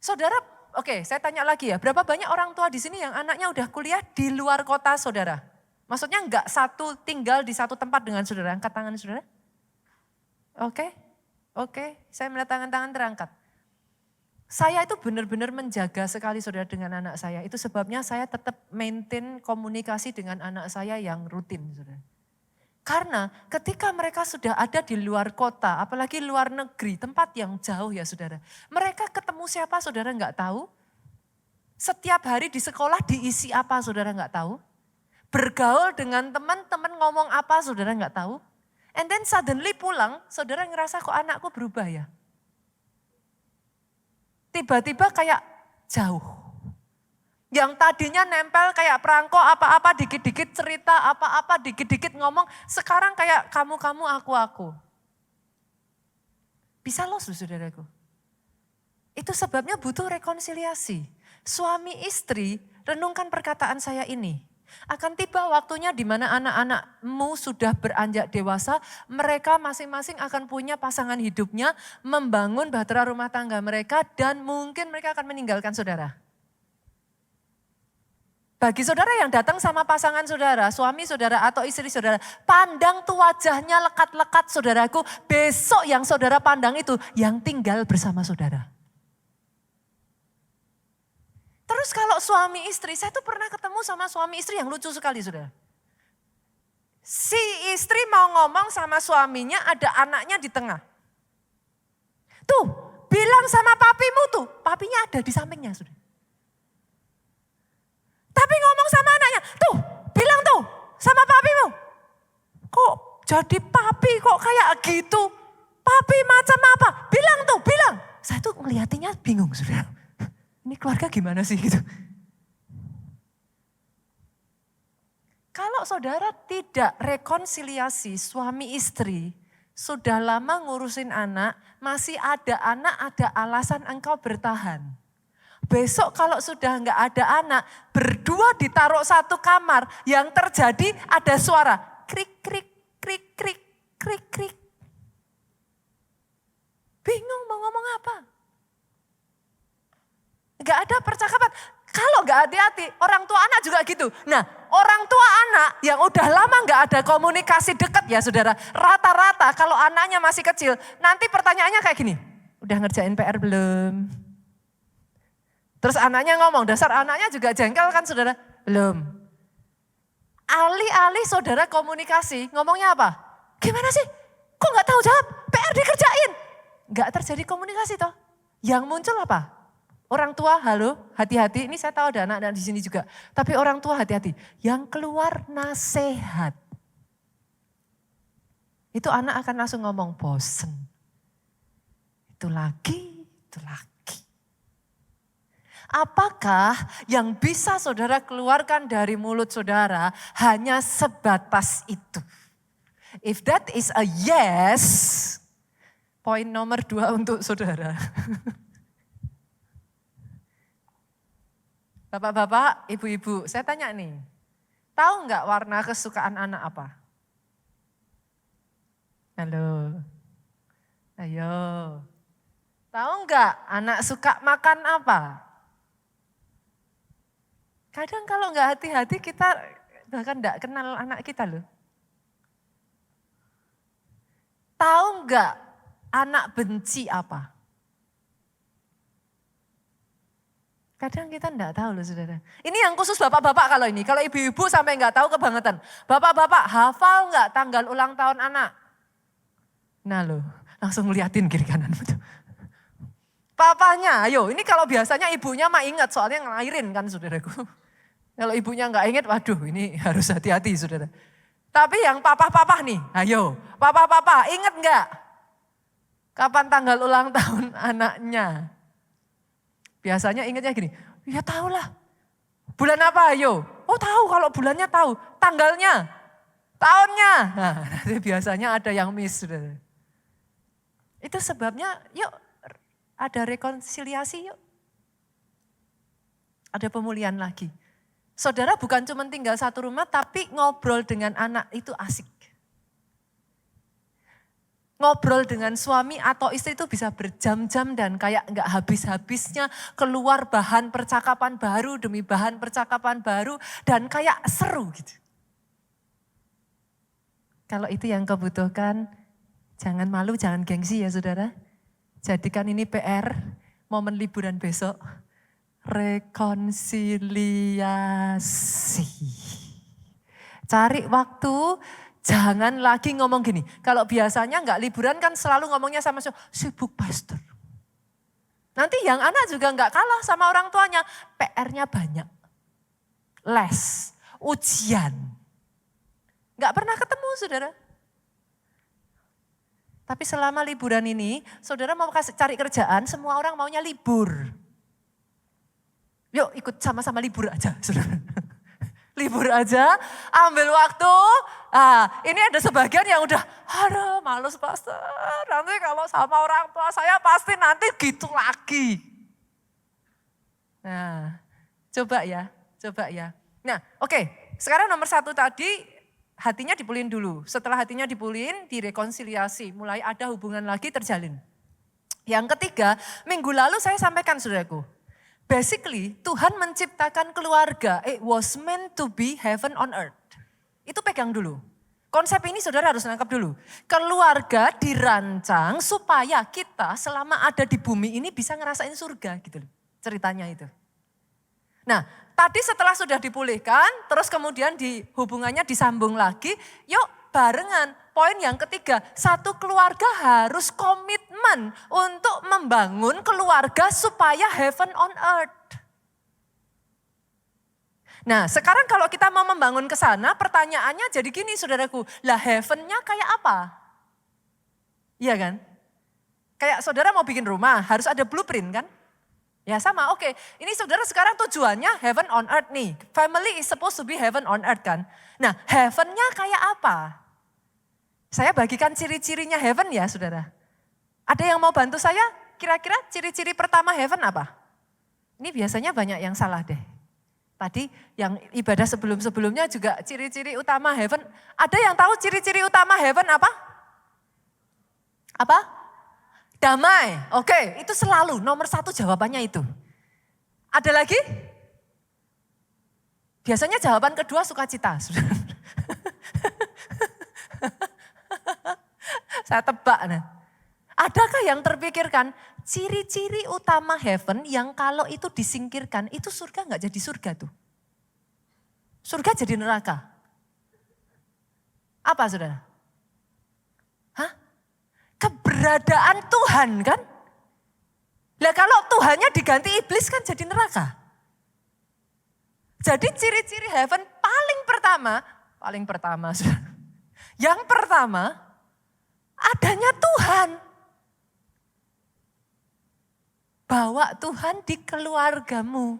Saudara, oke, saya tanya lagi ya, berapa banyak orang tua di sini yang anaknya udah kuliah di luar kota, saudara? Maksudnya enggak satu tinggal di satu tempat dengan saudara, angkat tangan saudara. Oke, saya melihat tangan-tangan terangkat. Saya itu benar-benar menjaga sekali saudara dengan anak saya. Itu sebabnya saya tetap maintain komunikasi dengan anak saya yang rutin, saudara. Karena ketika mereka sudah ada di luar kota, apalagi luar negeri, tempat yang jauh ya saudara. Mereka ketemu siapa saudara nggak tahu. Setiap hari di sekolah diisi apa saudara nggak tahu. Bergaul dengan teman-teman ngomong apa saudara nggak tahu. And then suddenly pulang, saudara ngerasa kok anakku berubah ya. Tiba-tiba kayak jauh. Yang tadinya nempel kayak perangko apa-apa dikit-dikit cerita, apa-apa dikit-dikit ngomong. Sekarang kayak kamu-kamu, aku-aku. Bisa loh saudaraku. Itu sebabnya butuh rekonsiliasi. Suami istri, renungkan perkataan saya ini. Akan tiba waktunya di mana anak-anakmu sudah beranjak dewasa, mereka masing-masing akan punya pasangan hidupnya, membangun bahtera rumah tangga mereka, dan mungkin mereka akan meninggalkan saudara. Bagi saudara yang datang sama pasangan saudara, suami saudara atau istri saudara, pandang tuh wajahnya lekat-lekat saudaraku, besok yang saudara pandang itu yang tinggal bersama saudara. Terus kalau suami istri, saya tuh pernah ketemu sama suami istri yang lucu sekali saudara. Si istri mau ngomong sama suaminya, ada anaknya di tengah. Tuh, bilang sama papimu tuh, papinya ada di sampingnya saudara. Tapi ngomong sama anaknya, tuh bilang tuh sama papimu. Kok jadi papi kok kayak gitu? Papi macam apa? Bilang tuh, bilang. Saya tuh ngeliatinya bingung saudara. Ini keluarga gimana sih gitu. Kalau saudara tidak rekonsiliasi suami istri, sudah lama ngurusin anak, masih ada anak, ada alasan engkau bertahan. Besok kalau sudah enggak ada anak, berdua ditaruh satu kamar, yang terjadi ada suara krik, krik, krik, krik, krik, krik. Bingung mau ngomong apa. Enggak ada percakapan. Kalau enggak hati-hati, orang tua anak juga gitu. Nah, orang tua anak yang udah lama enggak ada komunikasi dekat ya saudara. Rata-rata kalau anaknya masih kecil, nanti pertanyaannya kayak gini. Udah ngerjain PR belum? Terus anaknya ngomong, dasar anaknya juga jengkel kan saudara? Belum. Alih-alih saudara komunikasi, ngomongnya apa? Gimana sih? Kok enggak tahu jawab? PR dikerjain. Enggak terjadi komunikasi toh. Yang muncul apa? Orang tua, halo, hati-hati. Ini saya tahu ada anak-anak di sini juga. Tapi orang tua hati-hati. Yang keluar nasihat. Itu anak akan langsung ngomong bosen. Itu lagi, itu lagi. Apakah yang bisa saudara keluarkan dari mulut saudara hanya sebatas itu? If that is a yes, poin nomor 2 untuk saudara. Bapak-bapak, ibu-ibu, saya tanya nih, tahu nggak warna kesukaan anak apa? Halo, ayo. Tahu nggak anak suka makan apa? Kadang kalau nggak hati-hati kita bahkan nggak kenal anak kita loh. Tahu nggak anak benci apa? Kadang kita enggak tahu loh saudara. Ini yang khusus bapak-bapak kalau ini. Kalau ibu-ibu sampai enggak tahu kebangetan. Bapak-bapak hafal enggak tanggal ulang tahun anak? Nah loh, langsung liatin kiri kanan. Papanya, ayo ini kalau biasanya ibunya mah ingat soalnya ngelahirin kan saudaraku. Kalau ibunya enggak ingat, waduh ini harus hati-hati saudara. Tapi yang papa-papa nih, ayo papa-papa ingat enggak? Kapan tanggal ulang tahun anaknya? Biasanya ingatnya gini, ya tahu lah. Bulan apa ayo? Oh tahu kalau bulannya tahu. Tanggalnya, tahunnya. Nah nanti biasanya ada yang miss. Saudara. Itu sebabnya yuk ada rekonsiliasi yuk. Ada pemulihan lagi. Saudara bukan cuma tinggal satu rumah tapi ngobrol dengan anak itu asik. Ngobrol dengan suami atau istri itu bisa berjam-jam dan kayak nggak habis-habisnya keluar bahan percakapan baru demi bahan percakapan baru dan kayak seru gitu. Kalau itu yang kau butuhkan, jangan malu, jangan gengsi ya saudara. Jadikan ini PR, momen liburan besok, rekonsiliasi. Cari waktu. Jangan lagi ngomong gini, kalau biasanya enggak liburan kan selalu ngomongnya sama sibuk pastor. Nanti yang anak juga enggak kalah sama orang tuanya, PR-nya banyak. Les, ujian. Enggak pernah ketemu saudara. Tapi selama liburan ini, saudara mau cari kerjaan, semua orang maunya libur. Yuk ikut sama-sama libur aja saudara. Libur aja, ambil waktu. Ini ada sebagian yang udah, aduh males pastor. Nanti kalau sama orang tua saya pasti nanti gitu lagi. Nah, coba ya. Nah, oke. Sekarang nomor 1 tadi, hatinya dipulihin dulu. Setelah hatinya dipulihin, direkonsiliasi. Mulai ada hubungan lagi terjalin. Yang ketiga, minggu lalu saya sampaikan saudaraku. Basically, Tuhan menciptakan keluarga. It was meant to be heaven on earth. Itu pegang dulu. Konsep ini saudara harus nangkap dulu. Keluarga dirancang supaya kita selama ada di bumi ini bisa ngerasain surga gitu loh. Ceritanya itu. Nah, tadi setelah sudah dipulihkan, terus kemudian hubungannya disambung lagi, yuk barengan. Poin yang ketiga, satu keluarga harus komitmen untuk membangun keluarga supaya heaven on earth. Nah sekarang kalau kita mau membangun ke sana, pertanyaannya jadi gini saudaraku, lah heaven-nya kayak apa? Iya kan? Kayak saudara mau bikin rumah, harus ada blueprint kan? Ya sama, oke. Ini saudara sekarang tujuannya heaven on earth nih. Family is supposed to be heaven on earth kan? Nah heaven-nya kayak apa? Saya bagikan ciri-cirinya heaven ya saudara. Ada yang mau bantu saya? Kira-kira ciri-ciri pertama heaven apa? Ini biasanya banyak yang salah deh. Tadi yang ibadah sebelum-sebelumnya juga ciri-ciri utama heaven. Ada yang tahu ciri-ciri utama heaven apa? Apa? Damai. Oke, itu selalu nomor 1 jawabannya itu. Ada lagi? Biasanya jawaban kedua sukacita. Saya tebak. Nah. Adakah yang terpikirkan ciri-ciri utama heaven yang kalau itu disingkirkan itu surga nggak jadi surga tuh. Surga jadi neraka. Apa saudara? Hah? Keberadaan Tuhan kan? Lah kalau Tuhannya diganti iblis kan jadi neraka. Jadi ciri-ciri heaven paling pertama saudara. Yang pertama adanya Tuhan. Bawa Tuhan di keluargamu.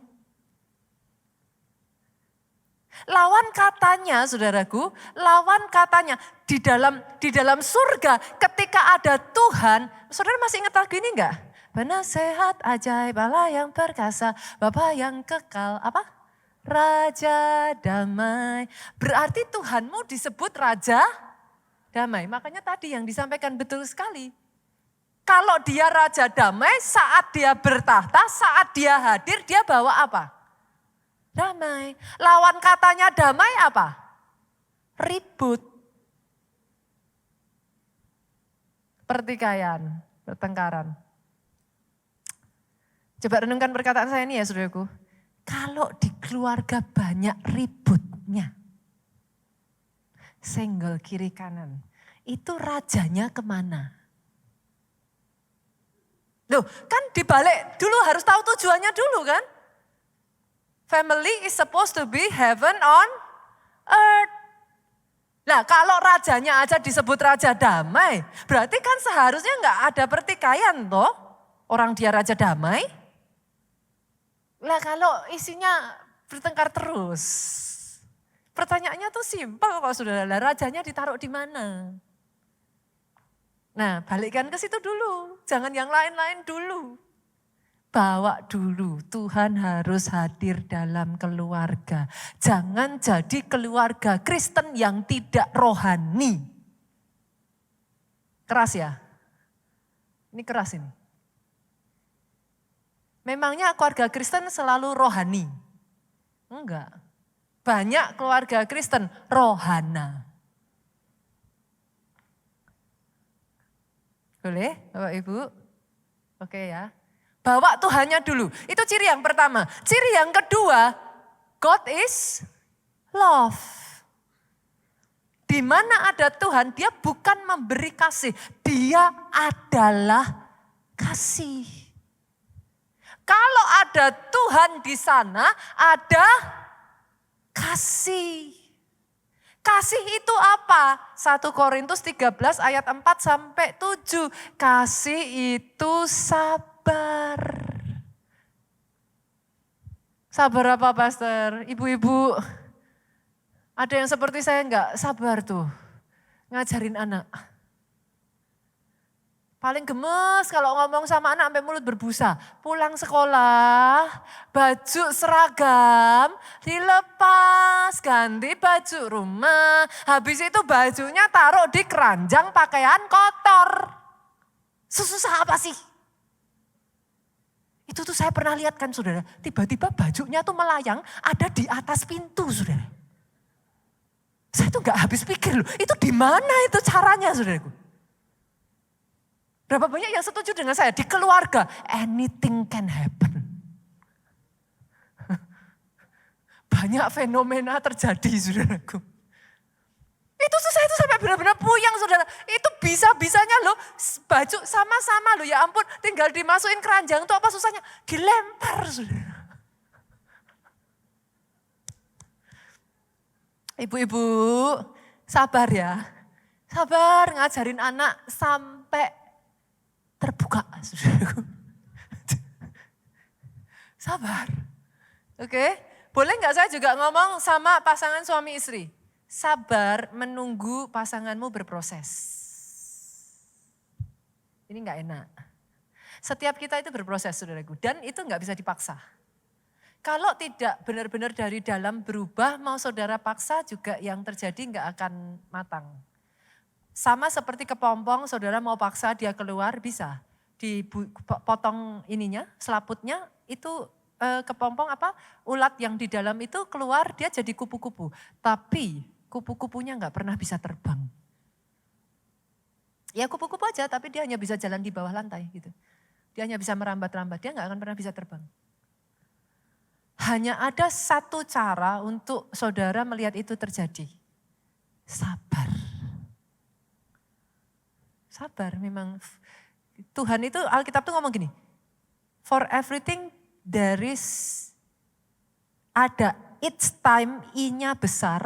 Lawan katanya saudaraku, lawan katanya di dalam surga ketika ada Tuhan. Saudara masih ingat lagu ini enggak? Penasehat ajaib Allah yang perkasa, Bapa yang kekal, apa? Raja damai. Berarti Tuhanmu disebut Raja damai. Makanya tadi yang disampaikan betul sekali. Kalau dia Raja damai, saat dia bertahta, saat dia hadir, dia bawa apa? Damai. Lawan katanya damai apa? Ribut. Pertikaian, pertengkaran. Coba renungkan perkataan saya ini ya saudaraku. Kalau di keluarga banyak ributnya, senggol kiri kanan, itu rajanya kemana? Loh kan dibalik dulu harus tahu tujuannya dulu kan. Family is supposed to be heaven on earth. Nah kalau rajanya aja disebut raja damai, berarti kan seharusnya nggak ada pertikaian toh. Orang dia raja damai. Lah kalau isinya bertengkar terus. Pertanyaannya tuh simpel kok saudara, rajanya ditaruh di mana? Nah balikkan ke situ dulu, jangan yang lain-lain dulu. Bawa dulu, Tuhan harus hadir dalam keluarga. Jangan jadi keluarga Kristen yang tidak rohani. Keras ya? Ini keras ini. Memangnya keluarga Kristen selalu rohani? Enggak. Banyak keluarga Kristen rohana. Boleh Bapak Ibu? Oke ya. Bawa Tuhannya dulu. Itu ciri yang pertama. Ciri yang kedua, God is love. Di mana ada Tuhan, dia bukan memberi kasih. Dia adalah kasih. Kalau ada Tuhan di sana, ada kasih. Kasih itu apa? 1 Korintus 13 ayat 4 sampai 7. Kasih itu sabar. Sabar apa pastor? Ibu-ibu, ada yang seperti saya enggak sabar tuh. Ngajarin anak. Paling gemes kalau ngomong sama anak sampai mulut berbusa. Pulang sekolah, baju seragam, dilepas, ganti baju rumah. Habis itu bajunya taruh di keranjang pakaian kotor. Susah apa sih? Itu tuh saya pernah lihat kan saudara, tiba-tiba bajunya tuh melayang ada di atas pintu saudara. Saya tuh gak habis pikir loh, itu di mana itu caranya saudaraku. Berapa banyak yang setuju dengan saya? Di keluarga, anything can happen. Banyak fenomena terjadi, saudaraku. Itu saya itu sampai benar-benar puyeng, saudara. Itu bisa-bisanya loh, baju sama-sama loh, ya ampun. Tinggal dimasukin keranjang tuh apa susahnya? Dilempar, saudara. Ibu-ibu, sabar ya. Sabar ngajarin anak sampai terbuka, saudaraku. Sabar. Oke, boleh nggak saya juga ngomong sama pasangan suami istri? Sabar menunggu pasanganmu berproses. Ini nggak enak. Setiap kita itu berproses, saudaraku, dan itu nggak bisa dipaksa. Kalau tidak benar-benar dari dalam berubah, mau saudara paksa juga yang terjadi nggak akan matang. Sama seperti kepompong, saudara mau paksa dia keluar bisa. Dipotong ininya, selaputnya, itu kepompong apa? Ulat yang di dalam itu keluar, dia jadi kupu-kupu. Tapi kupu-kupunya nggak pernah bisa terbang. Ya kupu-kupu aja, tapi dia hanya bisa jalan di bawah lantai gitu. Dia hanya bisa merambat-rambat, dia nggak akan pernah bisa terbang. Hanya ada satu cara untuk saudara melihat itu terjadi. Sabar. Sabar memang. Tuhan itu, Alkitab tuh ngomong gini. For everything there is, ada its time, I-nya besar.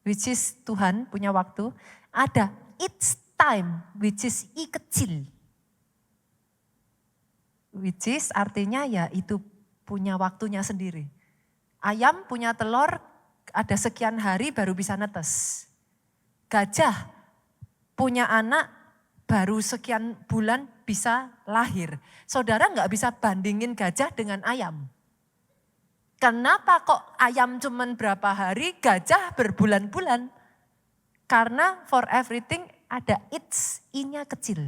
Which is Tuhan punya waktu. Ada its time, which is I kecil. Which is artinya ya itu punya waktunya sendiri. Ayam punya telur ada sekian hari baru bisa netes. Gajah punya anak baru sekian bulan bisa lahir. Saudara nggak bisa bandingin gajah dengan ayam. Kenapa kok ayam cuman berapa hari, gajah berbulan-bulan? Karena for everything ada its, I-nya kecil.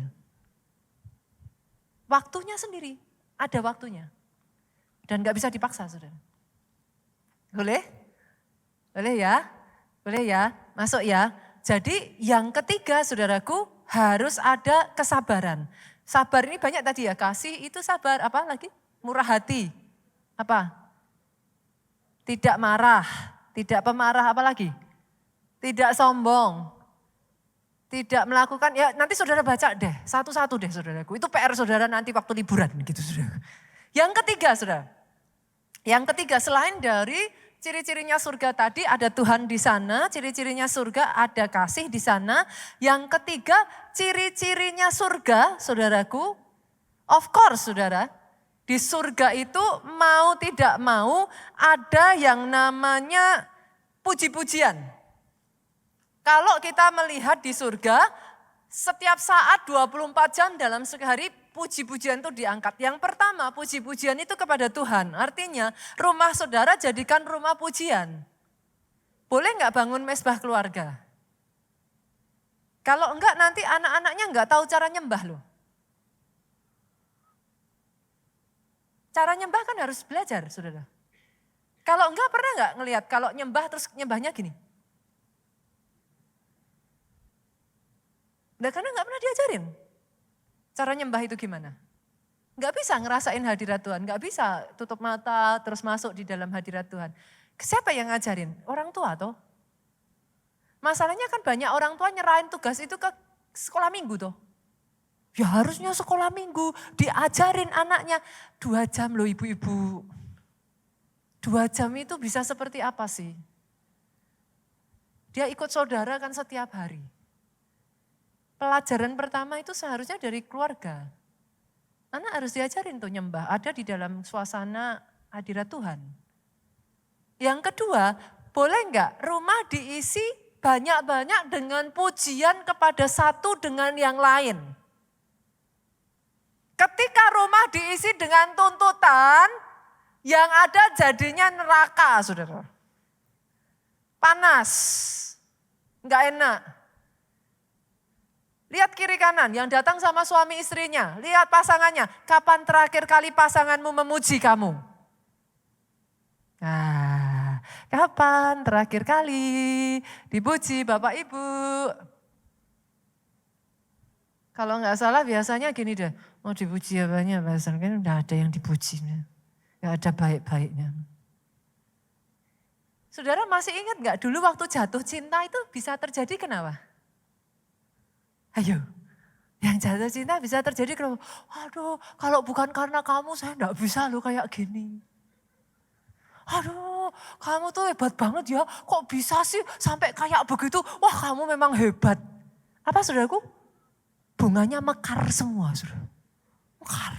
Waktunya sendiri, ada waktunya. Dan gak bisa dipaksa, saudara. Boleh? Boleh ya? Boleh ya? Masuk ya? Jadi yang ketiga, saudaraku, harus ada kesabaran. Sabar ini banyak tadi ya, kasih itu sabar, apa lagi? murah hati. Apa? Tidak marah, tidak pemarah, apa lagi? Tidak sombong. Tidak melakukan, ya nanti saudara baca deh, satu-satu deh saudaraku. Itu PR saudara nanti waktu liburan gitu saudara. Yang ketiga saudara, yang ketiga selain dari ciri-cirinya surga tadi ada Tuhan di sana, ciri-cirinya surga ada kasih di sana. Yang ketiga ciri-cirinya surga saudaraku, of course saudara, di surga itu mau tidak mau ada yang namanya puji-pujian. Kalau kita melihat di surga, setiap saat 24 jam dalam sehari puji-pujian itu diangkat. Yang pertama puji-pujian itu kepada Tuhan. Artinya rumah saudara jadikan rumah pujian. Boleh enggak bangun mesbah keluarga? Kalau enggak nanti anak-anaknya enggak tahu cara nyembah loh. Cara nyembah kan harus belajar saudara. Kalau enggak pernah enggak ngelihat kalau nyembah terus nyembahnya gini. Nah, karena enggak pernah diajarin. Cara nyembah itu gimana? Enggak bisa ngerasain hadirat Tuhan, enggak bisa tutup mata terus masuk di dalam hadirat Tuhan. Siapa yang ngajarin? Orang tua toh. Masalahnya kan banyak orang tua nyerahin tugas itu ke sekolah minggu toh. Ya harusnya sekolah minggu diajarin anaknya 2 jam loh ibu-ibu. 2 jam itu bisa seperti apa sih? Dia ikut saudara kan setiap hari. Pelajaran pertama itu seharusnya dari keluarga. Anak harus diajarin tuh nyembah, ada di dalam suasana hadirat Tuhan. Yang kedua, boleh enggak rumah diisi banyak-banyak dengan pujian kepada satu dengan yang lain. Ketika rumah diisi dengan tuntutan, yang ada jadinya neraka saudara. Panas, enggak enak. Lihat kiri kanan yang datang sama suami istrinya. Lihat pasangannya. Kapan terakhir kali pasanganmu memuji kamu? Nah, kapan terakhir kali dipuji Bapak Ibu? Kalau enggak salah biasanya gini deh. Mau dipuji apanya? Bahasanya kan udah ada yang dipuji. Enggak ada baik-baiknya. Saudara masih ingat enggak dulu waktu jatuh cinta itu bisa terjadi kenapa? Ayo, yang jatuh cinta bisa terjadi kenapa? Aduh, kalau bukan karena kamu saya enggak bisa loh kayak gini. Aduh, kamu tuh hebat banget ya, kok bisa sih sampai kayak begitu? Wah kamu memang hebat. Apa saudaraku? Bunganya mekar semua saudara. Mekar.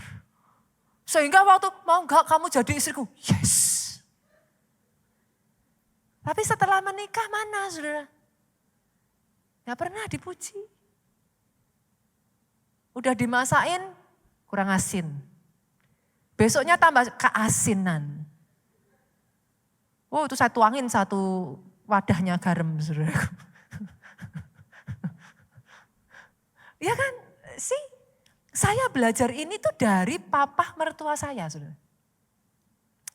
Sehingga waktu mau enggak kamu jadi istriku? Yes. Tapi setelah menikah mana saudara? Enggak pernah dipuji. Udah dimasakin, kurang asin. Besoknya tambah keasinan. Oh itu saya tuangin satu wadahnya garam saudaraku. Ya kan sih, saya belajar ini tuh dari papa mertua saya saudara.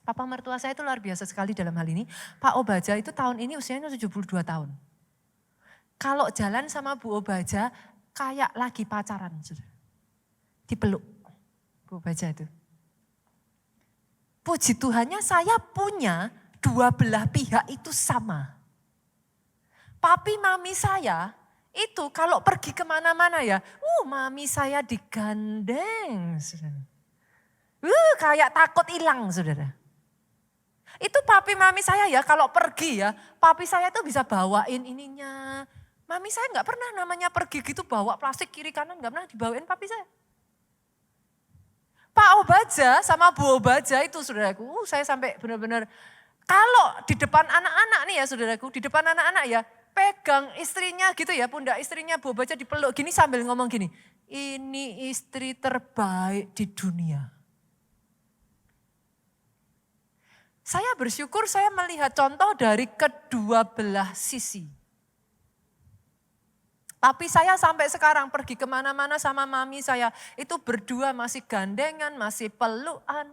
Papa mertua saya itu luar biasa sekali dalam hal ini. Pak Obaja itu tahun ini usianya 72 tahun. Kalau jalan sama Bu Obaja kayak lagi pacaran saudara. Dipeluk Bu Baja itu. Puji Tuhannya saya punya dua belah pihak itu sama. Papi mami saya itu kalau pergi kemana-mana ya, mami saya digandeng. Kayak takut hilang saudara. Itu papi mami saya ya kalau pergi ya, papi saya itu bisa bawain ininya. Mami saya nggak pernah namanya pergi gitu bawa plastik kiri kanan, nggak pernah dibawain papi saya. Pak Obaja sama Bu Obaja itu saudaraku, saya sampai benar-benar, kalau di depan anak-anak nih ya saudaraku, di depan anak-anak ya, pegang istrinya gitu ya, pundak istrinya Bu Obaja dipeluk gini sambil ngomong gini, ini istri terbaik di dunia. Saya bersyukur saya melihat contoh dari kedua belah sisi. Tapi saya sampai sekarang pergi kemana-mana sama mami saya, itu berdua masih gandengan, masih pelukan.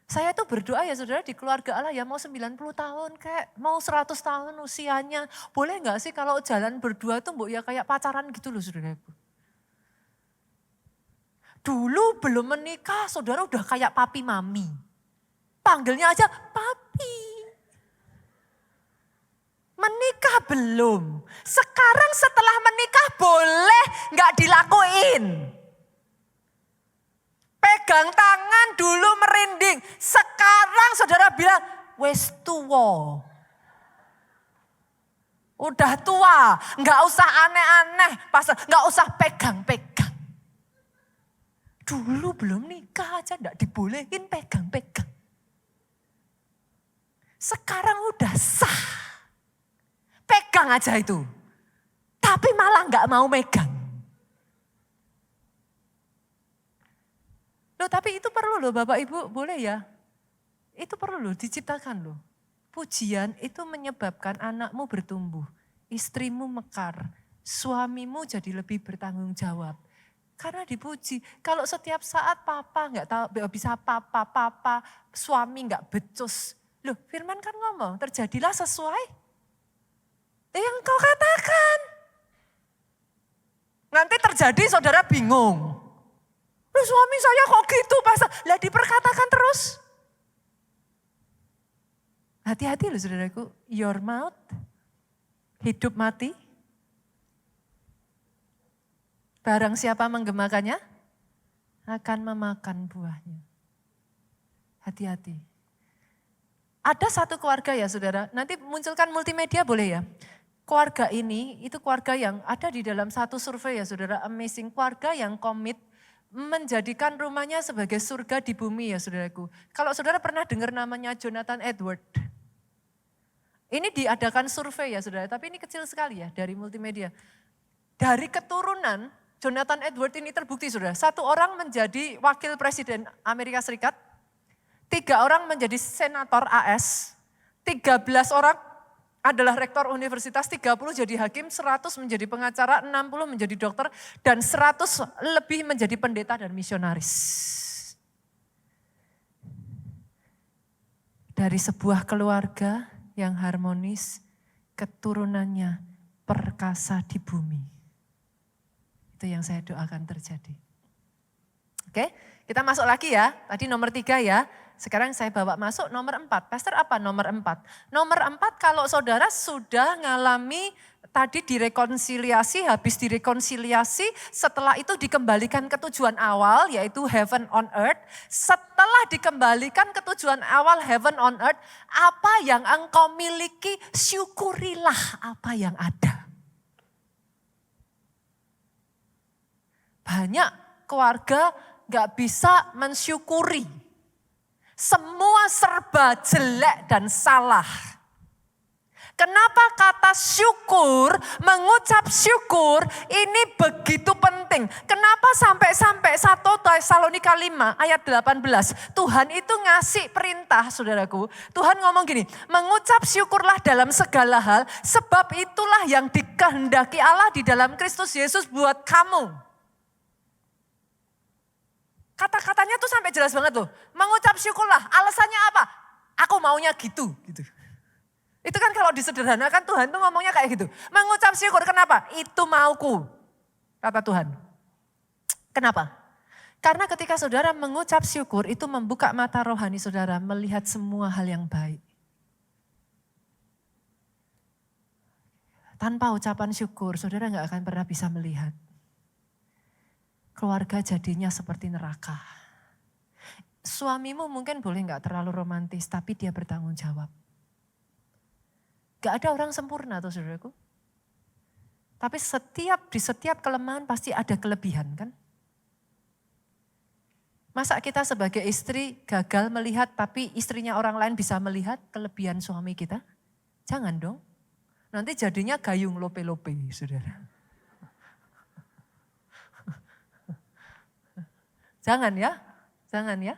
Saya tuh berdoa ya saudara di keluarga Allah ya mau 90 tahun kayak mau 100 tahun usianya. Boleh gak sih kalau jalan berdua tuh mbok ya kayak pacaran gitu loh saudara. Dulu belum menikah, saudara udah kayak papi mami. Panggilnya aja papi. Menikah belum. Sekarang setelah menikah boleh nggak dilakuin. Pegang tangan dulu merinding. Sekarang saudara bilang, wes tuwa. Udah tua, nggak usah aneh-aneh, nggak usah pegang-pegang. Dulu belum nikah aja nggak dibolehin pegang-pegang. Sekarang udah sah, pegang aja itu. Tapi malah nggak mau megang. Loh tapi itu perlu loh Bapak Ibu, boleh ya? Itu perlu loh, diciptakan loh. Pujian itu menyebabkan anakmu bertumbuh, istrimu mekar, suamimu jadi lebih bertanggung jawab. Karena dipuji, kalau setiap saat papa nggak tahu bisa papa, suami nggak becus. Loh firman kan ngomong, terjadilah sesuai yang kau katakan. Nanti terjadi saudara bingung. Loh suami saya kok gitu pastor, lah diperkatakan terus. Hati-hati loh saudaraku, your mouth, hidup mati. Barang siapa menggemakannya, akan memakan buahnya. Hati-hati. Ada satu keluarga ya saudara, nanti munculkan multimedia boleh ya. Keluarga ini, itu keluarga yang ada di dalam satu survei ya saudara, amazing. Keluarga yang komit menjadikan rumahnya sebagai surga di bumi ya saudaraku. Kalau saudara pernah dengar namanya Jonathan Edward. Ini diadakan survei ya saudara, tapi ini kecil sekali ya dari multimedia. Dari keturunan Jonathan Edward ini terbukti saudara, 1 orang menjadi wakil presiden Amerika Serikat, 3 orang menjadi senator AS, 13 orang adalah rektor universitas, 30 jadi hakim, 100 menjadi pengacara, 60 menjadi dokter, dan 100 lebih menjadi pendeta dan misionaris. Dari sebuah keluarga yang harmonis, keturunannya perkasa di bumi. Itu yang saya doakan terjadi. Oke, kita masuk lagi ya. Tadi nomor 3 ya. Sekarang saya bawa masuk nomor 4. Pastor apa nomor 4? Nomor 4 kalau saudara sudah ngalami tadi direkonsiliasi, habis direkonsiliasi, setelah itu dikembalikan ke tujuan awal yaitu heaven on earth. Setelah dikembalikan ke tujuan awal heaven on earth, apa yang engkau miliki, syukurilah apa yang ada. Banyak keluarga gak bisa mensyukuri. Semua serba jelek dan salah. Kenapa kata syukur, mengucap syukur ini begitu penting. Kenapa sampai 1 Tesalonika 5 ayat 18. Tuhan itu ngasih perintah saudaraku. Tuhan ngomong gini, mengucap syukurlah dalam segala hal. Sebab itulah yang dikehendaki Allah di dalam Kristus Yesus buat kamu. Kata-katanya tuh sampai jelas banget loh. Mengucap syukurlah, alasannya apa? Aku maunya gitu. Itu kan kalau disederhanakan Tuhan tuh ngomongnya kayak gitu. Mengucap syukur, kenapa? Itu mauku, kata Tuhan. Kenapa? Karena ketika saudara mengucap syukur itu membuka mata rohani saudara melihat semua hal yang baik. Tanpa ucapan syukur saudara gak akan pernah bisa melihat. Keluarga jadinya seperti neraka. Suamimu mungkin boleh gak terlalu romantis, tapi dia bertanggung jawab. Gak ada orang sempurna tuh saudaraku. Tapi di setiap kelemahan pasti ada kelebihan kan. Masa kita sebagai istri gagal melihat tapi istrinya orang lain bisa melihat kelebihan suami kita? Jangan dong. Nanti jadinya gayung lope-lope saudara. Jangan ya.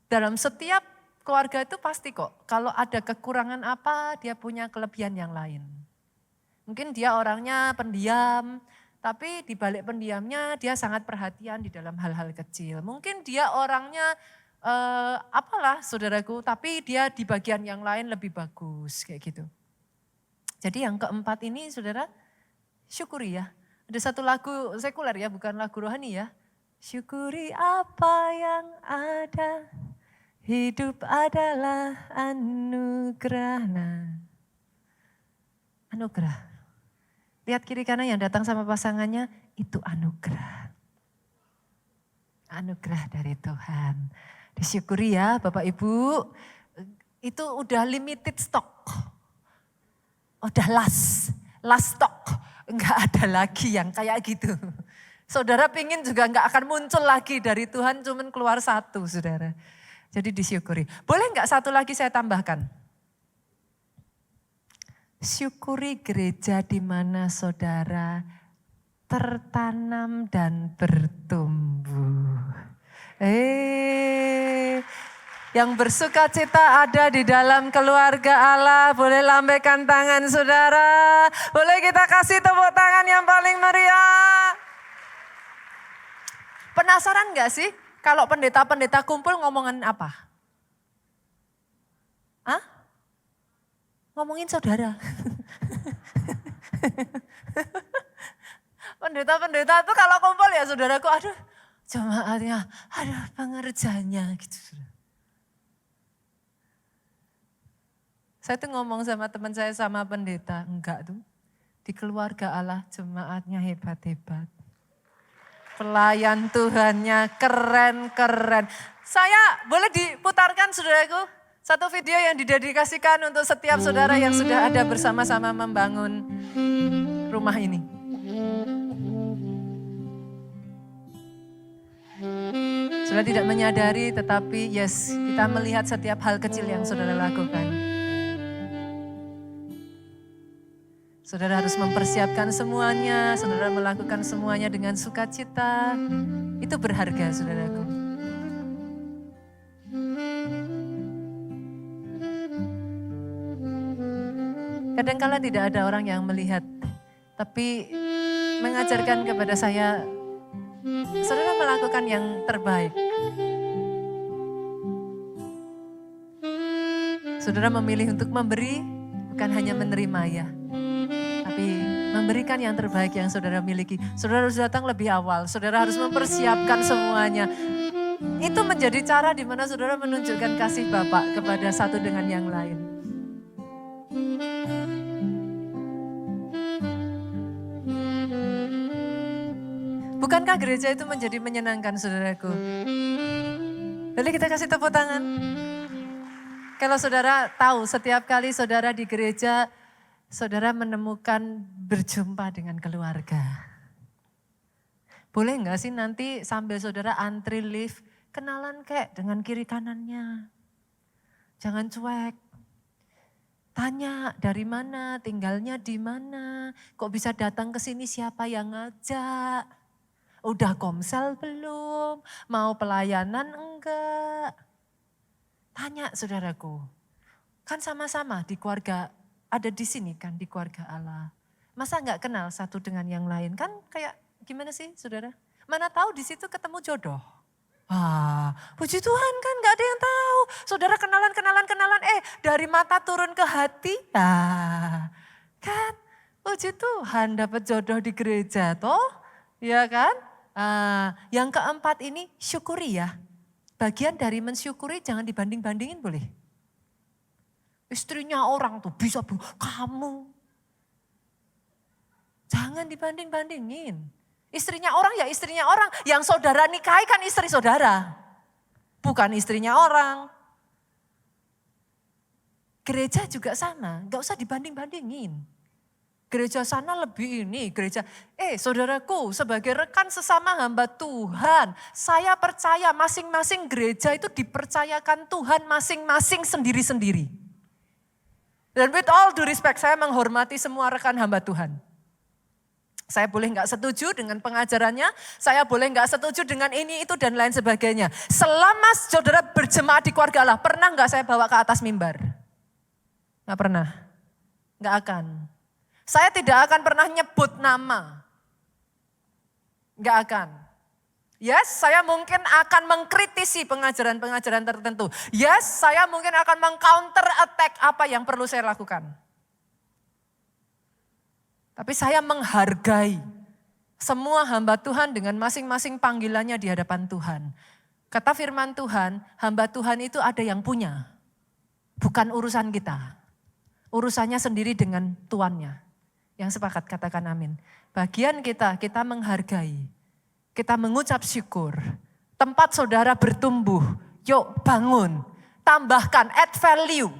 Dalam setiap keluarga itu pasti kok, kalau ada kekurangan apa, dia punya kelebihan yang lain. Mungkin dia orangnya pendiam, tapi di balik pendiamnya dia sangat perhatian di dalam hal-hal kecil. Mungkin dia orangnya apalah saudaraku, tapi dia di bagian yang lain lebih bagus, kayak gitu. Jadi yang keempat ini saudara, syukuri ya. Ada satu lagu sekuler ya, bukan lagu rohani ya. Syukuri apa yang ada, hidup adalah anugerah. Anugerah. Lihat kiri kanan yang datang sama pasangannya, itu anugerah. Anugerah dari Tuhan. Disyukuri ya Bapak Ibu, itu udah limited stock. Udah last stock. Enggak ada lagi yang kayak gitu. Saudara pingin juga enggak akan muncul lagi dari Tuhan, cuman keluar satu saudara. Jadi disyukuri. Boleh enggak satu lagi saya tambahkan? Syukuri gereja di mana saudara tertanam dan bertumbuh. Yang bersuka cita ada di dalam keluarga Allah. Boleh lambaikan tangan saudara. Boleh kita kasih tepuk tangan yang paling meriah. Penasaran gak sih kalau pendeta-pendeta kumpul ngomongin apa? Hah? Ngomongin saudara. Pendeta-pendeta itu kalau kumpul ya saudaraku, aduh jemaatnya, aduh pengerjanya gitu. Saya tuh ngomong sama teman saya sama pendeta, enggak tuh. Di keluarga Allah jemaatnya hebat-hebat. Pelayan Tuhannya keren-keren. Saya boleh diputarkan saudaraku? Satu video yang didedikasikan untuk setiap saudara yang sudah ada bersama-sama membangun rumah ini. Saudara tidak menyadari tetapi yes, kita melihat setiap hal kecil yang saudara lakukan. Saudara harus mempersiapkan semuanya, saudara melakukan semuanya dengan sukacita. Itu berharga saudaraku. Kadang-kala tidak ada orang yang melihat, tapi mengajarkan kepada saya, saudara melakukan yang terbaik. Saudara memilih untuk memberi, bukan hanya menerima ya, tapi memberikan yang terbaik yang saudara miliki. Saudara harus datang lebih awal, saudara harus mempersiapkan semuanya. Itu menjadi cara di mana saudara menunjukkan kasih Bapa kepada satu dengan yang lain. Bukankah gereja itu menjadi menyenangkan saudaraku? Jadi kita kasih tepuk tangan. Kalau saudara tahu setiap kali saudara di gereja, saudara menemukan berjumpa dengan keluarga. Boleh enggak sih nanti sambil saudara antri lift, kenalan kek dengan kiri kanannya. Jangan cuek. Tanya dari mana, tinggalnya di mana, kok bisa datang ke sini, siapa yang ngajak. Udah komsel belum? Mau pelayanan enggak? Tanya saudaraku. Kan sama-sama di keluarga, ada di sini kan di keluarga Allah. Masa enggak kenal satu dengan yang lain? Kan kayak gimana sih saudara? Mana tahu di situ ketemu jodoh. Puji Tuhan kan enggak ada yang tahu. Saudara kenalan, dari mata turun ke hati. Kan puji Tuhan dapat jodoh di gereja toh. Ya kan? Yang keempat ini syukuri ya. Bagian dari mensyukuri jangan dibanding-bandingin boleh. Istrinya orang tuh bisa kamu. Jangan dibanding-bandingin. Istrinya orang ya istrinya orang. Yang saudara nikahi kan istri saudara. Bukan istrinya orang. Gereja juga sama, gak usah dibanding-bandingin. Gereja sana lebih ini, gereja, saudaraku sebagai rekan sesama hamba Tuhan, saya percaya masing-masing gereja itu dipercayakan Tuhan masing-masing sendiri-sendiri. Dan with all due respect, saya menghormati semua rekan hamba Tuhan. Saya boleh gak setuju dengan pengajarannya, saya boleh gak setuju dengan ini, itu dan lain sebagainya. Selama saudara berjemaat di keluarga Allah, pernah gak saya bawa ke atas mimbar? Gak pernah, gak akan. Saya tidak akan pernah nyebut nama. Gak akan. Yes, saya mungkin akan mengkritisi pengajaran-pengajaran tertentu. Yes, saya mungkin akan meng-counter attack apa yang perlu saya lakukan. Tapi saya menghargai Semua hamba Tuhan dengan masing-masing panggilannya di hadapan Tuhan. Kata firman Tuhan, hamba Tuhan itu ada yang punya. Bukan urusan kita. Urusannya sendiri dengan tuannya. Yang sepakat katakan amin. Bagian kita menghargai. Kita mengucap syukur. Tempat saudara bertumbuh. Yuk bangun. Tambahkan, add value.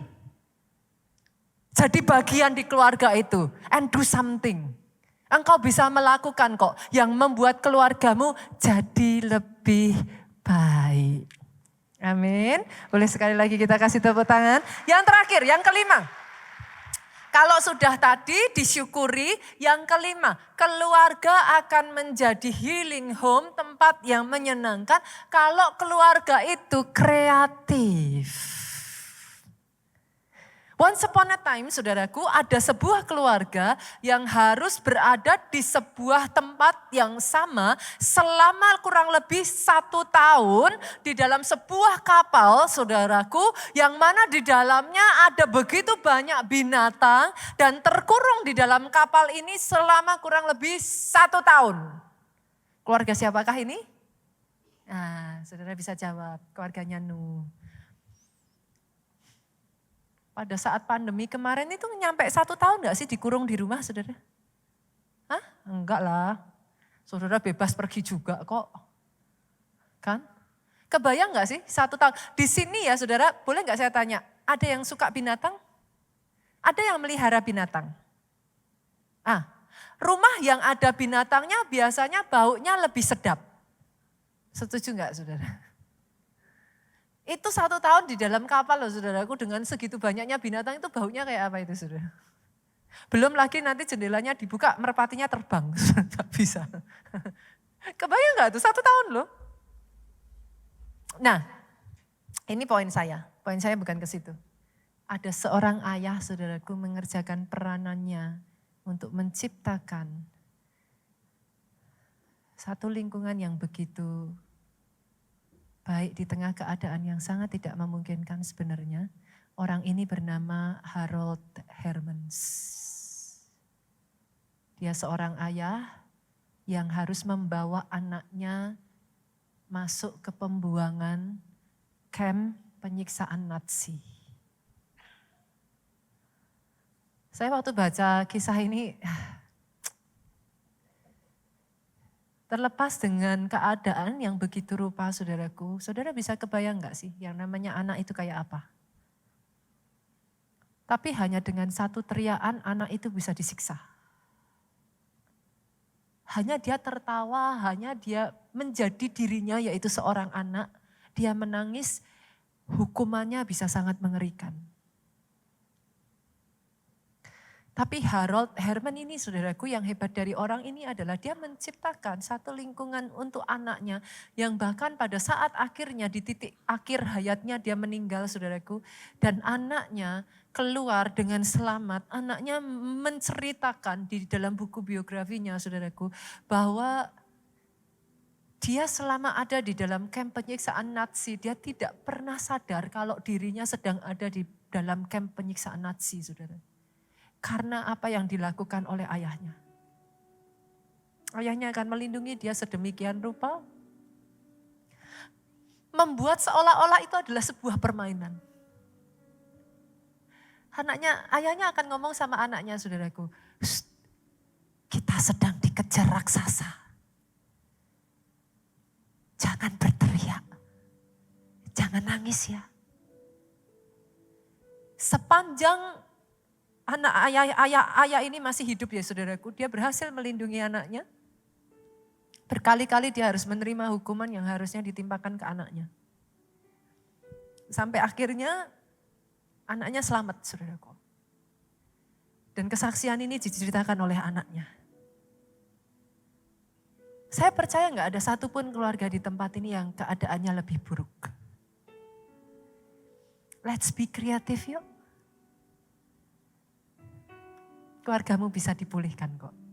Jadi bagian di keluarga itu. And do something. Engkau bisa melakukan kok yang membuat keluargamu jadi lebih baik. Amin. Boleh sekali lagi kita kasih tepuk tangan. Yang terakhir, yang kelima. Kalau sudah tadi disyukuri, yang kelima, keluarga akan menjadi healing home, tempat yang menyenangkan kalau keluarga itu kreatif. Once upon a time, saudaraku, ada sebuah keluarga yang harus berada di sebuah tempat yang sama selama kurang lebih 1 tahun di dalam sebuah kapal, saudaraku, yang mana di dalamnya ada begitu banyak binatang dan terkurung di dalam kapal ini selama kurang lebih 1 tahun. Keluarga siapakah ini? Nah, saudara bisa jawab, keluarganya Nuh. Pada saat pandemi kemarin itu nyampe 1 tahun gak sih dikurung di rumah, saudara? Hah? Enggak lah. Saudara bebas pergi juga kok. Kan? Kebayang gak sih 1 tahun? Di sini ya saudara, boleh gak saya tanya, ada yang suka binatang? Ada yang melihara binatang? Rumah yang ada binatangnya biasanya baunya lebih sedap. Setuju gak saudara? Itu 1 tahun di dalam kapal loh saudaraku, dengan segitu banyaknya binatang itu baunya kayak apa itu saudara. Belum lagi nanti jendelanya dibuka, merpatinya terbang, gak bisa. Kebayang gak tuh 1 tahun loh. Nah, ini poin saya bukan ke situ. Ada seorang ayah saudaraku mengerjakan peranannya untuk menciptakan satu lingkungan yang begitu baik di tengah keadaan yang sangat tidak memungkinkan sebenarnya. Orang ini bernama Harold Hermans. Dia seorang ayah yang harus membawa anaknya masuk ke pembuangan kamp penyiksaan Nazi. Saya waktu baca kisah ini, terlepas dengan keadaan yang begitu rupa saudaraku, saudara bisa kebayang gak sih yang namanya anak itu kayak apa? Tapi hanya dengan satu teriakan anak itu bisa disiksa. Hanya dia tertawa, hanya dia menjadi dirinya yaitu seorang anak, dia menangis, hukumannya bisa sangat mengerikan. Tapi Harold Herman ini saudaraku, yang hebat dari orang ini adalah dia menciptakan satu lingkungan untuk anaknya yang bahkan pada saat akhirnya di titik akhir hayatnya dia meninggal saudaraku, dan anaknya keluar dengan selamat. Anaknya menceritakan di dalam buku biografinya saudaraku bahwa dia selama ada di dalam kamp penyiksaan Nazi, dia tidak pernah sadar kalau dirinya sedang ada di dalam kamp penyiksaan Nazi saudara. Karena apa yang dilakukan oleh ayahnya. Ayahnya akan melindungi dia sedemikian rupa. Membuat seolah-olah itu adalah sebuah permainan. Ayahnya akan ngomong sama anaknya saudaraku. Kita sedang dikejar raksasa. Jangan berteriak. Jangan nangis ya. Sepanjang ayah ini masih hidup ya saudaraku, dia berhasil melindungi anaknya. Berkali-kali dia harus menerima hukuman yang harusnya ditimpakan ke anaknya. Sampai akhirnya anaknya selamat saudaraku. Dan kesaksian ini diceritakan oleh anaknya. Saya percaya gak ada satupun keluarga di tempat ini yang keadaannya lebih buruk. Let's be creative yuk. Keluargamu bisa dipulihkan kok.